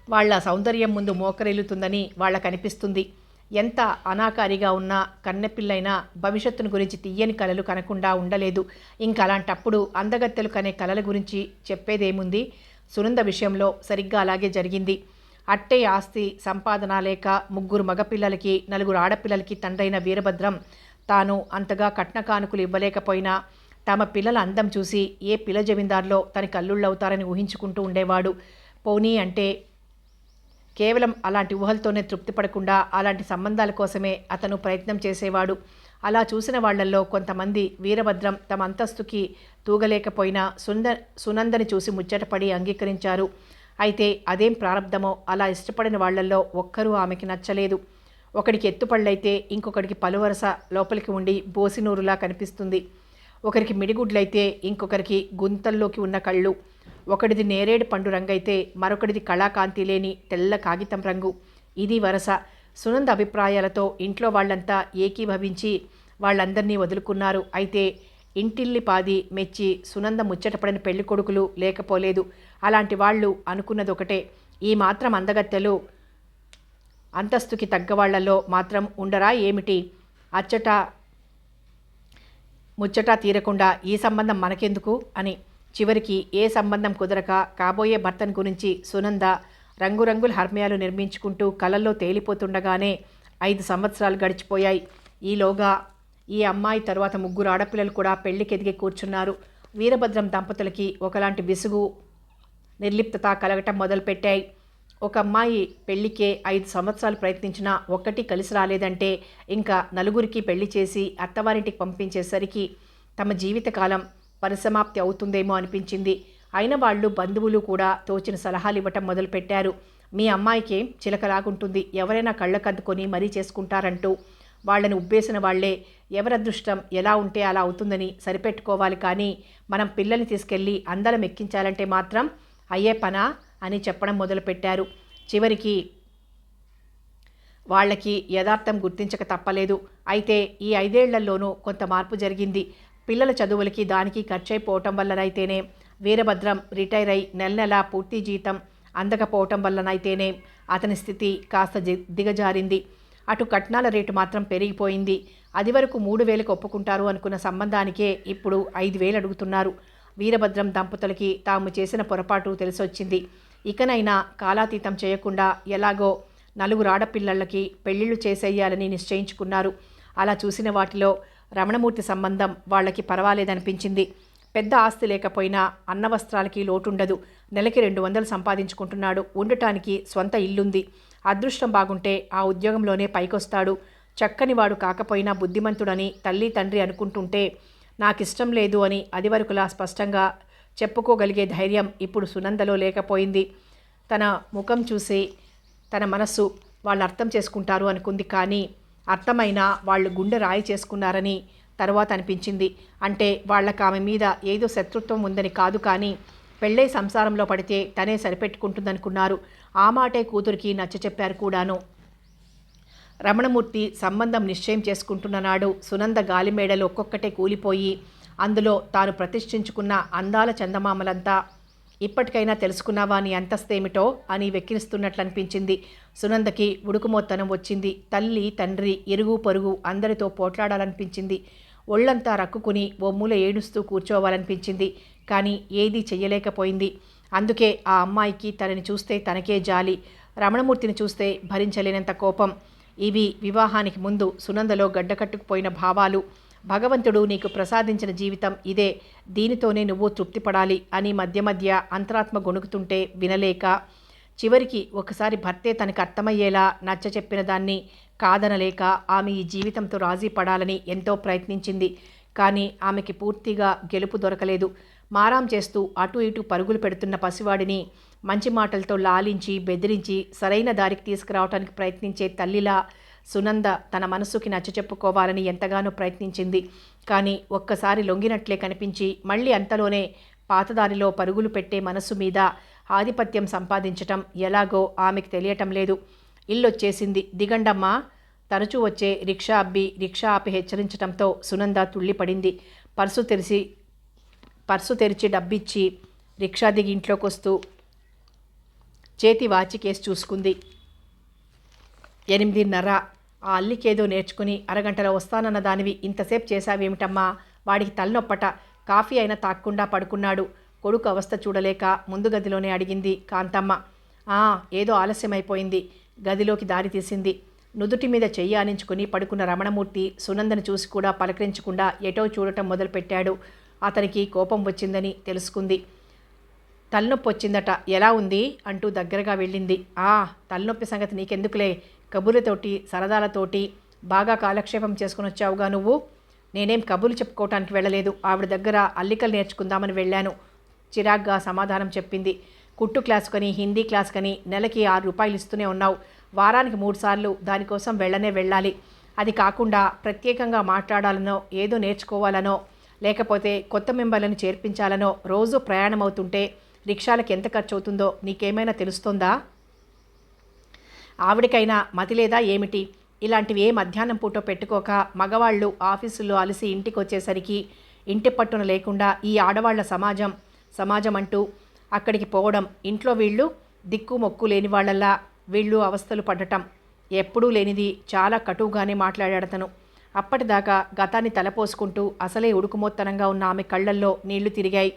వాళ్ల సౌందర్యం ముందు మోకరిల్లుతుందని వాళ్ళకనిపిస్తుంది. ఎంత అనాకారిగా ఉన్న కన్నెపిల్లైనా భవిష్యత్తును గురించి తీయని కలలు కనకుండా ఉండలేదు. ఇంకా అలాంటప్పుడు అందగత్తెలు కనే కలల గురించి చెప్పేదేముంది? సునంద విషయంలో సరిగ్గా అలాగే జరిగింది. అట్టే ఆస్తి సంపాదన లేక 3 మగపిల్లలకి 4 ఆడపిల్లలకి తండ్రైన వీరభద్రం తాను అంతగా కట్న కానుకలు ఇవ్వలేకపోయినా తమ పిల్లల అందం చూసి ఏ పిల్ల జమీందార్లో తన కల్లుళ్ళవుతారని ఊహించుకుంటూ ఉండేవాడు. పోనీ అంటే కేవలం అలాంటి ఊహలతోనే తృప్తి పడకుండా అలాంటి సంబంధాల కోసమే అతను ప్రయత్నం చేసేవాడు. అలా చూసిన వాళ్లల్లో కొంతమంది వీరభద్రం తమ అంతస్తుకి తూగలేకపోయినా సునందని చూసి ముచ్చటపడి అంగీకరించారు. అయితే అదేం ప్రారంధమో అలా ఇష్టపడిన వాళ్లల్లో ఒక్కరూ ఆమెకి నచ్చలేదు. ఒకడికి ఎత్తుపళ్ళైతే ఇంకొకడికి పలువరస లోపలికి ఉండి బోసినూరులా కనిపిస్తుంది. ఒకరికి మిడిగుడ్లైతే ఇంకొకరికి గుంతల్లోకి ఉన్న కళ్ళు. ఒకడిది నేరేడు పండు రంగైతే మరొకడిది కళాకాంతి లేని తెల్ల కాగితం రంగు. ఇది వరస. సునంద అభిప్రాయాలతో ఇంట్లో వాళ్ళంతా ఏకీభవించి వాళ్ళందరినీ వదులుకున్నారు. అయితే ఇంటిల్లిపాది మెచ్చి సునంద ముచ్చటపడిన పెళ్లి కొడుకులు లేకపోలేదు. అలాంటి వాళ్ళు అనుకున్నదొకటే, ఈ మాత్రం అందగత్తెలు అంతస్తుకి తగ్గవాళ్లలో మాత్రం ఉండరా ఏమిటి? అచ్చట ముచ్చట తీరకుండా ఈ సంబంధం మనకెందుకు అని. చివరికి ఏ సంబంధం కుదరక కాబోయే భర్తను గురించి సునంద రంగురంగుల హర్మ్యాలు నిర్మించుకుంటూ కలల్లో తేలిపోతుండగానే 5 సంవత్సరాలు గడిచిపోయాయి. ఈలోగా ఈ అమ్మాయి తరువాత ముగ్గురు ఆడపిల్లలు కూడా పెళ్లికి ఎదిగి కూర్చున్నారు. వీరభద్రం దంపతులకి ఒకలాంటి విసుగు నిర్లిప్తత కలగటం మొదలుపెట్టాయి. ఒక అమ్మాయి పెళ్లికే 5 సంవత్సరాలు ప్రయత్నించినా ఒక్కటి కలిసి రాలేదంటే ఇంకా నలుగురికి పెళ్లి చేసి అత్తవారింటికి పంపించేసరికి తమ జీవితకాలం పరిసమాప్తి అవుతుందేమో అనిపించింది. అయిన వాళ్ళు బంధువులు కూడా తోచిన సలహాలు ఇవ్వటం మొదలుపెట్టారు. మీ అమ్మాయికేం చిలకలాగుంటుంది, ఎవరైనా కళ్ళకద్దుకొని మరీ చేసుకుంటారంటూ వాళ్ళని ఉబ్బేసిన వాళ్లే ఎవరదృష్టం ఎలా ఉంటే అలా అవుతుందని సరిపెట్టుకోవాలి. కానీ మనం పిల్లల్ని తీసుకెళ్ళి అందలం ఎక్కించాలంటే మాత్రం అయ్యే పనా అని చెప్పడం మొదలుపెట్టారు. చివరికి వాళ్ళకి యథార్థం గుర్తించక తప్పలేదు. అయితే ఈ 5 ఏళ్లలోనూ కొంత మార్పు జరిగింది. పిల్లల చదువులకి దానికి ఖర్చయిపోవటం వల్లనైతేనే, వీరభద్రం రిటైర్ అయి నెల పూర్తి జీతం అందకపోవటం వల్లనైతేనే అతని స్థితి కాస్త దిగజారింది. అటు కట్నాల రేటు మాత్రం పెరిగిపోయింది. అది వరకు 3,000కి ఒప్పుకుంటారు అనుకున్న సంబంధానికే ఇప్పుడు 5,000 అడుగుతున్నారు. వీరభద్రం దంపతులకి తాము చేసిన పొరపాటు తెలిసొచ్చింది. ఇకనైనా కాలాతీతం చేయకుండా ఎలాగో 4 ఆడపిల్లలకి పెళ్లిళ్ళు చేసేయాలని నిశ్చయించుకున్నారు. అలా చూసిన వాటిలో రమణమూర్తి సంబంధం వాళ్ళకి పర్వాలేదనిపించింది. పెద్ద ఆస్తి లేకపోయినా అన్నవస్త్రాలకి లోటుండదు. నెలకి 200 సంపాదించుకుంటున్నాడు. ఉండటానికి స్వంత ఇల్లుంది. అదృష్టం బాగుంటే ఆ ఉద్యోగంలోనే పైకొస్తాడు. చక్కనివాడు కాకపోయినా బుద్ధిమంతుడని తల్లి తండ్రి అనుకుంటుంటే నాకిష్టం లేదు అని అదివరకులా స్పష్టంగా చెప్పుకోగలిగే ధైర్యం ఇప్పుడు సునందలో లేకపోయింది. తన ముఖం చూసి తన మనస్సు వాళ్ళు అర్థం చేసుకుంటారు అనుకుంది. కానీ అర్థమైనా వాళ్ళు గుండె రాయి చేసుకున్నారని తర్వాత అనిపించింది. అంటే వాళ్ళకి ఆమె మీద ఏదో శత్రుత్వం ఉందని కాదు, కానీ పెళ్ళై సంసారంలో పడితే తనే సరిపెట్టుకుంటుందనుకున్నారు. ఆ మాటే కూతురికి నచ్చచెప్పారు కూడాను. రమణమూర్తి సంబంధం నిశ్చయం చేసుకుంటున్న నాడు సునంద గాలిమేడలు ఒక్కొక్కటే కూలిపోయి అందులో తాను ప్రతిష్ఠించుకున్న అందాల చందమామలంతా ఇప్పటికైనా తెలుసుకున్నావా నీ అంతస్తేమిటో అని వెక్కిరిస్తున్నట్లు అనిపించింది. సునందకి ఉడుకుమోత్తనం వచ్చింది. తల్లి తండ్రి ఇరుగు పొరుగు అందరితో పోట్లాడాలనిపించింది. ఒళ్ళంతా రక్కుకుని ఓ మూల ఏడుస్తూ కూర్చోవాలనిపించింది. కానీ ఏదీ చెయ్యలేకపోయింది. అందుకే ఆ అమ్మాయికి తనని చూస్తే తనకే జాలి, రమణమూర్తిని చూస్తే భరించలేనంత కోపం. ఇవి వివాహానికి ముందు సునందలో గడ్డకట్టుకుపోయిన భావాలు. భగవంతుడు నీకు ప్రసాదించిన జీవితం ఇదే, దీనితోనే నువ్వు తృప్తిపడాలి అని మధ్య మధ్య అంతరాత్మ గొణుకుతుంటే వినలేక, చివరికి ఒకసారి భర్తే తనకు అర్థమయ్యేలా నచ్చ చెప్పిన దాన్ని కాదనలేక ఆమె ఈ జీవితంతో రాజీ పడాలని ఎంతో ప్రయత్నించింది. కానీ ఆమెకి పూర్తిగా గెలుపు దొరకలేదు. మారాం చేస్తూ అటు ఇటు పరుగులు పెడుతున్న పసివాడిని మంచి మాటలతో లాలించి బెదిరించి సరైన దారికి తీసుకురావడానికి ప్రయత్నించే తల్లిలా సునంద తన మనసుకి నచ్చచెప్పుకోవాలని ఎంతగానో ప్రయత్నించింది. కానీ ఒక్కసారి లొంగినట్లే కనిపించి మళ్ళీ అంతలోనే పాతదారిలో పరుగులు పెట్టే మనసు మీద ఆధిపత్యం సంపాదించటం ఎలాగో ఆమెకు తెలియటం లేదు. ఇల్లొచ్చేసింది, దిగండమ్మా. తరచూ వచ్చే రిక్షా ఆపి హెచ్చరించడంతో సునంద తుళ్ళిపడింది. పర్సు తెరిచి డబ్బిచ్చి రిక్షా దిగి ఇంట్లోకి వస్తూ చేతి వాచి కేసు చూసుకుంది. 8:30. ఆ అల్లికేదో నేర్చుకుని అరగంటలో వస్తానన్న దానివి ఇంతసేపు చేశావేమిటమ్మా? వాడికి తలనొప్పట, కాఫీ అయినా తాక్కుండా పడుకున్నాడు. కొడుకు అవస్థ చూడలేక ముందు గదిలోనే అడిగింది కాంతమ్మ. ఏదో ఆలస్యమైపోయింది. గదిలోకి దారి తీసింది. నుదుటి మీద చెయ్యి ఆనించుకుని పడుకున్న రమణమూర్తి సునందను చూసి కూడా పలకరించకుండా ఎటో చూడటం మొదలుపెట్టాడు. అతనికి కోపం వచ్చిందని తెలుసుకుంది. తలనొప్పి వచ్చిందట, ఎలా ఉంది అంటూ దగ్గరగా వెళ్ళింది. తలనొప్పి సంగతి నీకెందుకులే, కబుర్లతోటి సరదాలతోటి బాగా కాలక్షేపం చేసుకుని వచ్చావుగా నువ్వు. నేనేం కబుర్లు చెప్పుకోవటానికి వెళ్ళలేదు, ఆవిడ దగ్గర అల్లికలు నేర్చుకుందామని వెళ్ళాను చిరాగ్గా సమాధానం చెప్పింది. కుట్టు క్లాసుకని హిందీ క్లాసుకని నెలకి 6 రూపాయలు ఇస్తూనే ఉన్నావు. వారానికి 3 సార్లు దానికోసం వెళ్ళాలి. అది కాకుండా ప్రత్యేకంగా మాట్లాడాలనో ఏదో నేర్చుకోవాలనో లేకపోతే కొత్త మెంబర్లను చేర్పించాలనో రోజు ప్రయాణం అవుతుంటే రిక్షాలకు ఎంత ఖర్చు అవుతుందో నీకేమైనా తెలుస్తోందా? ఆవిడకైనా మతి లేదా ఏమిటి? ఇలాంటివి ఏ మధ్యాహ్నం పూట పెట్టుకోక మగవాళ్ళు ఆఫీసుల్లో అలసి ఇంటికి వచ్చేసరికి ఇంటి పట్టున లేకుండా ఈ ఆడవాళ్ల సమాజం అంటూ అక్కడికి పోవడం, ఇంట్లో వీళ్ళు దిక్కు మొక్కు లేని వాళ్ళల్లా వీళ్ళు అవస్థలు పడటం ఎప్పుడూ లేనిది. చాలా కటువుగానే మాట్లాడాడతను. అప్పటిదాకా గతాన్ని తలపోసుకుంటూ అసలే ఉడుకుమోత్తనంగా ఉన్న ఆమె కళ్ళల్లో నీళ్లు తిరిగాయి.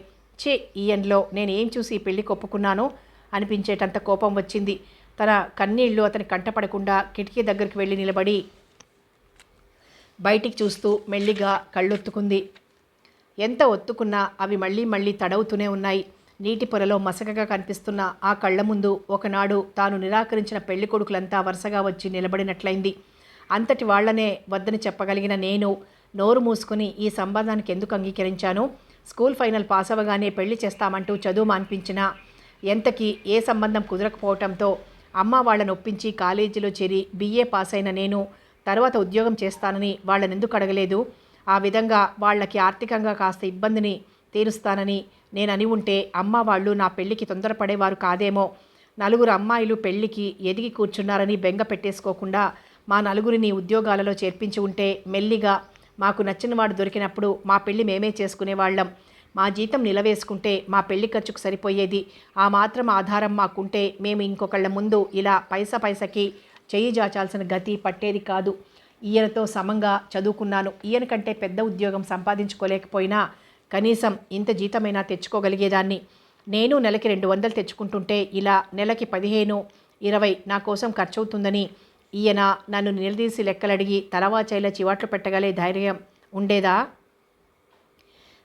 ఈయన్లో నేనేం చూసి పెళ్లికి ఒప్పుకున్నానో అనిపించేటంత కోపం వచ్చింది. తన కన్నీళ్లు అతని కంటపడకుండా కిటికీ దగ్గరికి వెళ్ళి నిలబడి బయటికి చూస్తూ మెల్లిగా కళ్ళొత్తుకుంది. ఎంత ఒత్తుకున్నా అవి మళ్ళీ మళ్ళీ తడవుతూనే ఉన్నాయి. నీటి పొరలో మసకగా కనిపిస్తున్న ఆ కళ్ళ ముందు ఒకనాడు తాను నిరాకరించిన పెళ్లి కొడుకులంతా వరుసగా వచ్చి నిలబడినట్లయింది. అంతటి వాళ్లనే వద్దని చెప్పగలిగిన నేను నోరు మూసుకుని ఈ సంబంధానికి ఎందుకు అంగీకరించాను? స్కూల్ ఫైనల్ పాస్ అవ్వగానే పెళ్లి చేస్తామంటూ చదువు మాన్పించినా ఎంతకీ ఏ సంబంధం కుదరకపోవటంతో అమ్మ వాళ్ళని ఒప్పించి కాలేజీలో చేరి BA పాస్ అయిన నేను తర్వాత ఉద్యోగం చేస్తానని వాళ్ళనెందుకు అడగలేదు? ఆ విధంగా వాళ్ళకి ఆర్థికంగా కాస్త ఇబ్బందిని తీరుస్తానని నేను అని ఉంటే అమ్మ వాళ్ళు నా పెళ్లికి తొందరపడేవారు కాదేమో. నలుగురు అమ్మాయిలు పెళ్లికి ఎదిగి కూర్చున్నారని బెంగ పెట్టేసుకోకుండా మా నలుగురిని ఉద్యోగాలలో చేర్పించి ఉంటే మెల్లిగా మాకు నచ్చినవాడు దొరికినప్పుడు మా పెళ్లి మేమే చేసుకునేవాళ్ళం. మా జీతం నిలవేసుకుంటే మా పెళ్లి ఖర్చుకు సరిపోయేది. ఆ మాత్రం ఆధారం మాకుంటే మేము ఇంకొకళ్ళ ముందు ఇలా పైసకి చెయ్యి జాచాల్సిన గతి పట్టేది కాదు. ఈయనతో సమంగా చదువుకున్నాను. ఈయన కంటే పెద్ద ఉద్యోగం సంపాదించుకోలేకపోయినా కనీసం ఇంత జీతమైనా తెచ్చుకోగలిగేదాన్ని. నేను నెలకి 200 తెచ్చుకుంటుంటే ఇలా నెలకి 15, 20 నా కోసం ఖర్చవుతుందని ఈయన నన్ను నిలదీసి లెక్కలడిగి తలవాచైలా చివాట్లు పెట్టగలే ధైర్యం ఉండేదా?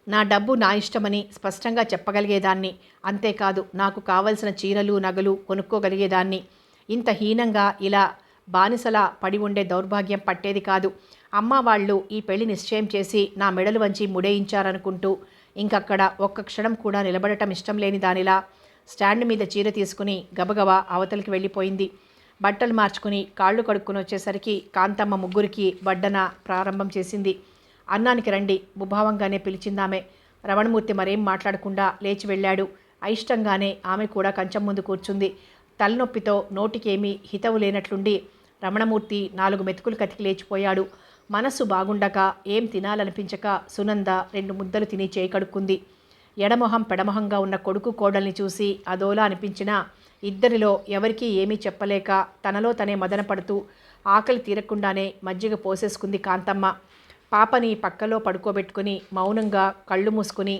నా డబ్బు నా ఇష్టమని స్పష్టంగా చెప్పగలిగేదాన్ని. అంతేకాదు నాకు కావలసిన చీరలు నగలు కొనుక్కోగలిగేదాన్ని. ఇంత హీనంగా ఇలా బానిసలా పడి ఉండే దౌర్భాగ్యం పట్టేది కాదు. అమ్మ వాళ్ళు ఈ పెళ్లి నిశ్చయం చేసి నా మెడలు వంచి ముడేయించారనుకుంటూ ఇంకక్కడ ఒక్క క్షణం కూడా నిలబడటం ఇష్టం లేని దానిలా స్టాండ్ మీద చీర తీసుకుని గబగబా అవతలికి వెళ్ళిపోయింది. బట్టలు మార్చుకుని కాళ్ళు కడుక్కుని వచ్చేసరికి కాంతమ్మ ముగ్గురికి వడ్డన ప్రారంభం చేసింది. అన్నానికి రండి ముభావంగానే పిలిచిందామె. రమణమూర్తి మరేం మాట్లాడకుండా లేచి వెళ్ళాడు. అయిష్టంగానే ఆమె కూడా కంచం ముందు కూర్చుంది. తలనొప్పితో నోటికేమీ హితవు లేనట్లుండి రమణమూర్తి 4 మెతుకులు కతికి లేచిపోయాడు. మనస్సు బాగుండక ఏం తినాలనిపించక సునంద 2 ముద్దలు తిని చేయి కడుక్కుంది. ఎడమొహం పెడమొహంగా ఉన్న కొడుకు కోడల్ని చూసి అదోలా అనిపించినా ఇద్దరిలో ఎవరికీ ఏమీ చెప్పలేక తనలో తనే మదనపడుతూ ఆకలి తీరకుండానే మజ్జిగ పోసేసుకుంది కాంతమ్మ. పాపని పక్కలో పడుకోబెట్టుకుని మౌనంగా కళ్ళు మూసుకుని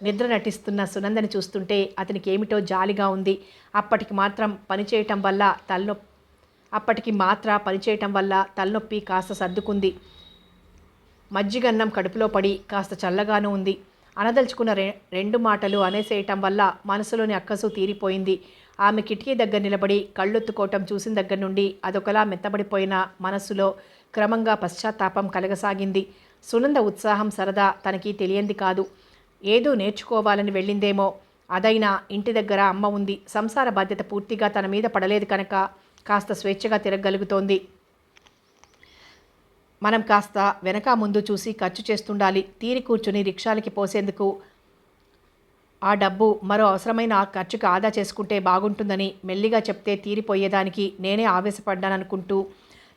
నిద్ర నటిస్తున్న సునందని చూస్తుంటే అతనికి ఏమిటో జాలిగా ఉంది. అప్పటికి మాత్రం పనిచేయటం వల్ల తలనొప్పి కాస్త సర్దుకుంది. మజ్జిగన్నం కడుపులో పడి కాస్త చల్లగానూ ఉంది. అనదలుచుకున్న 2 మాటలు అనేసేయటం వల్ల మనసులోని అక్కసు తీరిపోయింది. ఆమె కిటికీ దగ్గర నిలబడి కళ్ళొత్తుకోవటం చూసిన దగ్గర నుండి అదొకలా మెత్తబడిపోయిన మనస్సులో క్రమంగా పశ్చాత్తాపం కలగసాగింది. సునంద ఉత్సాహం సరదా తనకి తెలియంది కాదు. ఏదో నేర్చుకోవాలని వెళ్ళిందేమో. అదైనా ఇంటి దగ్గర అమ్మ ఉంది. సంసార బాధ్యత పూర్తిగా తన మీద పడలేదు కనుక కాస్త స్వేచ్ఛగా తిరగలుగుతోంది. మనం కాస్త వెనక ముందు చూసి ఖర్చు చేస్తుండాలి. తీరి కూర్చుని రిక్షాలకి పోసేందుకు ఆ డబ్బు మరో అవసరమైన ఖర్చుకి ఆదా చేసుకుంటే బాగుంటుందని మెల్లిగా చెప్తే తీరిపోయేదానికి నేనే ఆవేశపడ్డాననుకుంటూ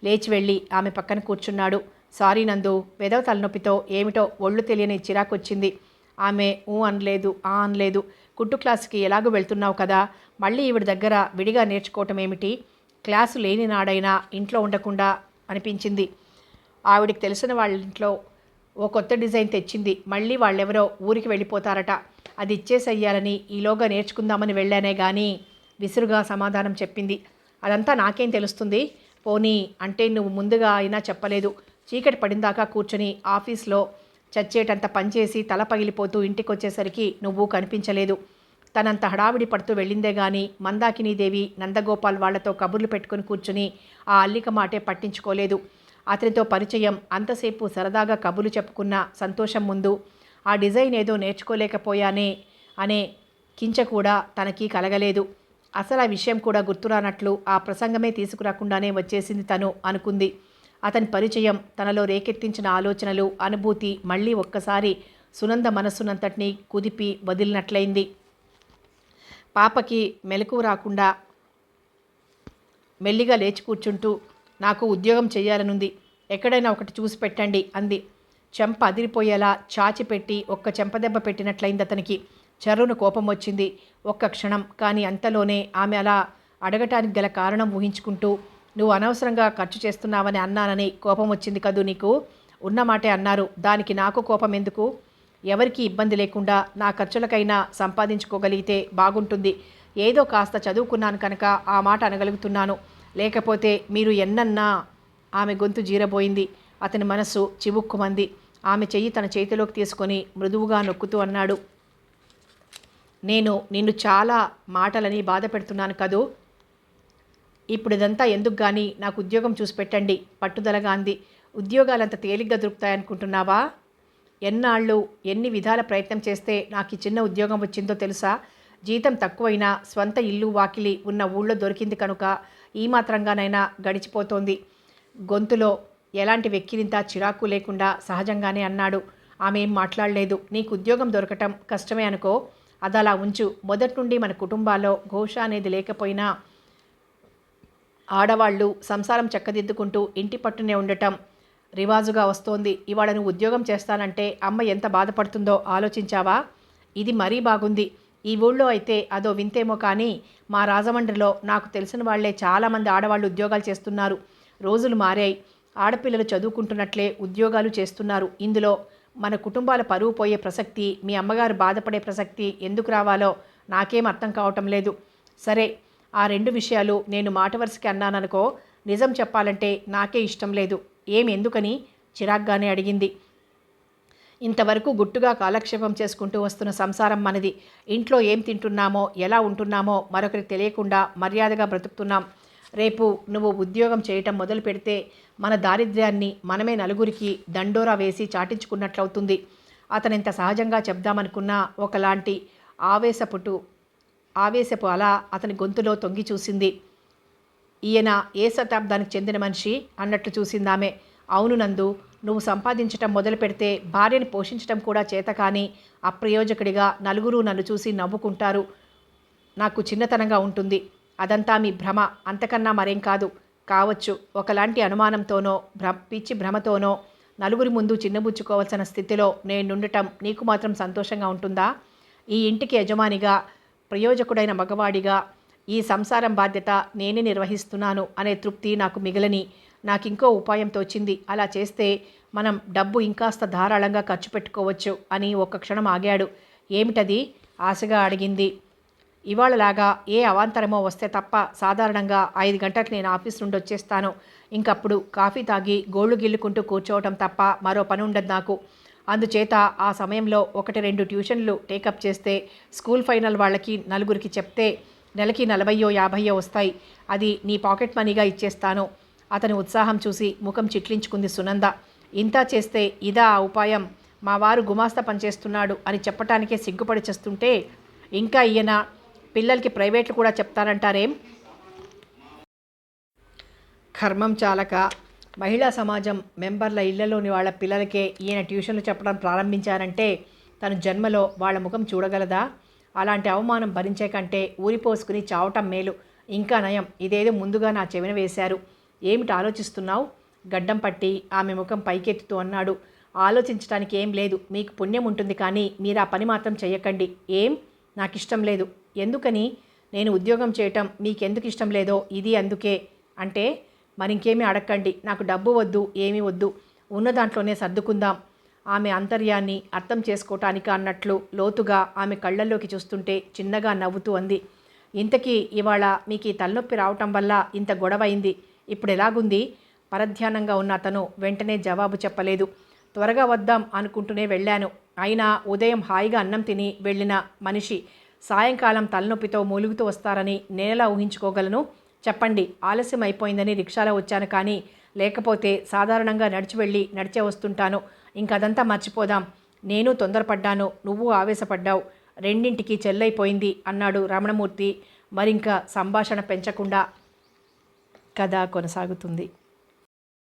లేచి వెళ్ళి ఆమె పక్కన కూర్చున్నాడు. సారీ నందు, వెదవ తలనొప్పితో ఏమిటో ఒళ్ళు తెలియని చిరాకొచ్చింది. ఆమె అనలేదు, అనలేదు. కుట్టు క్లాసుకి ఎలాగో వెళ్తున్నావు కదా, మళ్ళీ ఈవిడ దగ్గర విడిగా నేర్చుకోవటం ఏమిటి? క్లాసు లేని నాడైనా ఇంట్లో ఉండకుండా అనిపించింది. ఆవిడికి తెలిసిన వాళ్ళ ఇంట్లో ఓ కొత్త డిజైన్ తెచ్చింది. మళ్ళీ వాళ్ళెవరో ఊరికి వెళ్ళిపోతారట. అది ఇచ్చేసెయ్యాలని ఈలోగా నేర్చుకుందామని వెళ్ళానే కానీ విసురుగా సమాధానం చెప్పింది. అదంతా నాకేం తెలుస్తుంది? పోనీ అంటే నువ్వు ముందుగా అయినా చెప్పలేదు. చీకటి పడిందాకా కూర్చొని ఆఫీస్లో చచ్చేటంత పనిచేసి తల పగిలిపోతూ ఇంటికొచ్చేసరికి నువ్వు కనిపించలేదు. తనంత హడావిడి పడుతూ వెళ్ళిందే గాని మందాకినీదేవి నందగోపాల్ వాళ్లతో కబుర్లు పెట్టుకుని కూర్చుని ఆ అల్లిక మాటే పట్టించుకోలేదు. అతనితో పరిచయం అంతసేపు సరదాగా కబుర్లు చెప్పుకున్న సంతోషం ముందు ఆ డిజైన్ ఏదో నేర్చుకోలేకపోయానే అనే కించ కూడా తనకి కలగలేదు. అసలు ఆ విషయం కూడా గుర్తురానట్లు ఆ ప్రసంగమే తీసుకురాకుండానే వచ్చేసింది తను అనుకుంది. అతని పరిచయం తనలో రేకెత్తించిన ఆలోచనలు, అనుభూతి మళ్ళీ ఒక్కసారి సునంద మనస్సునంతటినీ కుదిపి వదిలినట్లయింది. పాపకి మెలకువ రాకుండా మెల్లిగా లేచి కూర్చుంటూ నాకు ఉద్యోగం చెయ్యాలనుంది, ఎక్కడైనా ఒకటి చూసి పెట్టండి అంది. చెంప అదిరిపోయేలా చాచిపెట్టి ఒక్క చెంపదెబ్బ పెట్టినట్లయింది అతనికి. చర్రున కోపం వచ్చింది ఒక్క క్షణం. కానీ అంతలోనే ఆమె అలా అడగటానికి గల కారణం ఊహించుకుంటూ, నువ్వు అనవసరంగా ఖర్చు చేస్తున్నావని అన్నానని కోపం వచ్చింది కదూ నీకు? ఉన్నమాటే అన్నారు, దానికి నాకు కోపం ఎందుకు? ఎవరికి ఇబ్బంది లేకుండా నా ఖర్చులకైనా సంపాదించుకోగలిగితే బాగుంటుంది. ఏదో కాస్త చదువుకున్నాను కనుక ఆ మాట అనగలుగుతున్నాను. లేకపోతే మీరు ఎన్నన్నా. ఆమె గొంతు జీరబోయింది. అతని మనస్సు చివుక్కుమంది. ఆమె చెయ్యి తన చేతిలోకి తీసుకొని మృదువుగా నొక్కుతూ అన్నాడు, నేను నిన్ను చాలా మాటలని బాధ పెడుతున్నాను కదూ. ఇప్పుడు ఇదంతా ఎందుకు గాని నాకు ఉద్యోగం చూసి పెట్టండి పట్టుదలగా అంది. ఉద్యోగాలంత తేలిగ్గా దొరుకుతాయనుకుంటున్నావా? ఎన్నాళ్ళు ఎన్ని విధాల ప్రయత్నం చేస్తే నాకు ఈ చిన్న ఉద్యోగం వచ్చిందో తెలుసా? జీతం తక్కువైనా స్వంత ఇల్లు వాకిలి ఉన్న ఊళ్ళో దొరికింది కనుక ఈ మాత్రంగానైనా గడిచిపోతోంది. గొంతులో ఎలాంటి వెక్కిరింత చిరాకు లేకుండా సహజంగానే అన్నాడు. ఆమె ఏం మాట్లాడలేదు. నీకు ఉద్యోగం దొరకటం కష్టమే అనుకో, అదలా ఉంచు. మొదటి నుండి మన కుటుంబాల్లో ఘోష అనేది లేకపోయినా ఆడవాళ్ళు సంసారం చక్కదిద్దుకుంటూ ఇంటి పట్టునే ఉండటం రివాజుగా వస్తోంది. ఇవాళ నువ్వు ఉద్యోగం చేస్తానంటే అమ్మ ఎంత బాధపడుతుందో ఆలోచించావా? ఇది మరీ బాగుంది. ఈ ఊళ్ళో అయితే అదో వింతేమో కానీ మా రాజమండ్రిలో నాకు తెలిసిన వాళ్లే చాలామంది ఆడవాళ్ళు ఉద్యోగాలు చేస్తున్నారు. రోజులు మారాయి. ఆడపిల్లలు చదువుకుంటున్నట్లే ఉద్యోగాలు చేస్తున్నారు. ఇందులో మన కుటుంబాల పరువు పోయే ప్రసక్తి, మీ అమ్మగారు బాధపడే ప్రసక్తి ఎందుకు రావాలో నాకేం అర్థం కావటం లేదు. సరే, ఆ 2 విషయాలు నేను మాట వరుసకి అన్నాననుకో, నిజం చెప్పాలంటే నాకే ఇష్టం లేదు. ఎందుకని చిరాగ్గానే అడిగింది. ఇంతవరకు గుట్టుగా కాలక్షేపం చేసుకుంటూ వస్తున్న సంసారం మనది. ఇంట్లో ఏం తింటున్నామో ఎలా ఉంటున్నామో మరొకరికి తెలియకుండా మర్యాదగా బ్రతుకుతున్నాం. రేపు నువ్వు ఉద్యోగం చేయటం మొదలు పెడితే మన దారిద్ర్యాన్ని మనమే నలుగురికి దండోరా వేసి చాటించుకున్నట్లవుతుంది. అతనింత సహజంగా చెప్దామనుకున్నా ఒకలాంటి ఆవేశపు అలా అతని గొంతులో తొంగి చూసింది. ఈయన ఏ శతాబ్దానికి చెందిన మనిషి అన్నట్లు చూసిందామె. అవును నందు, నువ్వు సంపాదించటం మొదలు పెడితే భార్యని పోషించటం కూడా చేత కానీ అప్రయోజకుడిగా నలుగురు నన్ను చూసి నవ్వుకుంటారు. నాకు చిన్నతనంగా ఉంటుంది. అదంతా మీ భ్రమ, అంతకన్నా మరేం కాదు. కావచ్చు, ఒకలాంటి అనుమానంతోనో పిచ్చి భ్రమతోనో నలుగురి ముందు చిన్నబుచ్చుకోవాల్సిన స్థితిలో నేనుండటం నీకు మాత్రం సంతోషంగా ఉంటుందా? ఈ ఇంటికి యజమానిగా, ప్రయోజకుడైన మగవాడిగా ఈ సంసారం బాధ్యత నేనే నిర్వహిస్తున్నాను అనే తృప్తి నాకు మిగలని నాకింకో ఉపాయం తోచింది. అలా చేస్తే మనం డబ్బు ఇంకాస్త ధారాళంగా ఖర్చు పెట్టుకోవచ్చు అని ఒక్క క్షణం ఆగాడు. ఏమిటది? ఆశగా అడిగింది. ఇవాళలాగా ఏ అవాంతరమో వస్తే తప్ప సాధారణంగా 5 గంటలకు నేను ఆఫీస్ నుండి వచ్చేస్తాను. ఇంకప్పుడు కాఫీ తాగి గోళ్లు గిల్లుకుంటూ కూర్చోవటం తప్ప మరో పని ఉండదు నాకు. అందుచేత ఆ సమయంలో 1-2 ట్యూషన్లు టేకప్ చేస్తే స్కూల్ ఫైనల్ వాళ్ళకి నలుగురికి చెప్తే నెలకి 40-50 వస్తాయి. అది నీ పాకెట్ మనీగా ఇచ్చేస్తాను. అతని ఉత్సాహం చూసి ముఖం చిట్లించుకుంది సునంద. ఇంతా చేస్తే ఇదా ఆ ఉపాయం? మా వారు గుమాస్తా పనిచేస్తున్నాడు అని చెప్పటానికే సిగ్గుపడి చేస్తుంటే ఇంకా ఈయన పిల్లలకి ప్రైవేట్లు కూడా చెప్తానంటారేం? కర్మం చాలక మహిళా సమాజం మెంబర్ల ఇళ్లలోని వాళ్ళ పిల్లలకే ఈయన ట్యూషన్లు చెప్పడం ప్రారంభించారంటే తను జన్మలో వాళ్ళ ముఖం చూడగలదా? అలాంటి అవమానం భరించే కంటే ఊరిపోసుకుని చావటం మేలు. ఇంకా నయం, ఇదేదో ముందుగా నా చెవిన వేశారు. ఏమిటి ఆలోచిస్తున్నావు? గడ్డం పట్టి ఆమె ముఖం పైకెత్తుతూ అన్నాడు. ఆలోచించడానికి ఏం లేదు. మీకు పుణ్యం ఉంటుంది కానీ మీరు ఆ పని మాత్రం చెయ్యకండి. ఏం? నాకు ఇష్టం లేదు. ఎందుకని? నేను ఉద్యోగం చేయటం మీకెందుకు ఇష్టం లేదో ఇది అందుకే. అంటే మరింకేమీ అడగండి. నాకు డబ్బు వద్దు, ఏమీ వద్దు. ఉన్న దాంట్లోనే సర్దుకుందాం. ఆమె అంతర్యాన్ని అర్థం చేసుకోవటానికి అన్నట్లు లోతుగా ఆమె కళ్ళల్లోకి చూస్తుంటే చిన్నగా నవ్వుతూ అంది. ఇంతకీ ఇవాళ మీకు ఈ తలనొప్పి రావటం వల్ల ఇంత గొడవైంది. ఇప్పుడు ఎలాగుంది? పరధ్యానంగా ఉన్న అతను వెంటనే జవాబు చెప్పలేదు. త్వరగా వద్దాం అనుకుంటూనే వెళ్ళాను. అయినా ఉదయం హాయిగా అన్నం తిని వెళ్ళిన మనిషి సాయంకాలం తలనొప్పితో మూలుగుతూ వస్తారని నేనెలా ఊహించుకోగలను? చెప్పండి. ఆలస్యం అయిపోయిందని రిక్షాలో వచ్చాను కానీ లేకపోతే సాధారణంగా నడిచి వెళ్ళి నడిచే వస్తుంటాను. ఇంకదంతా మర్చిపోదాం. నేను తొందరపడ్డాను, నువ్వు ఆవేశపడ్డావు. రెండింటికి చెల్లైపోయింది అన్నాడు రమణమూర్తి మరింక సంభాషణ పెంచకుండా. కథ కొనసాగుతుంది.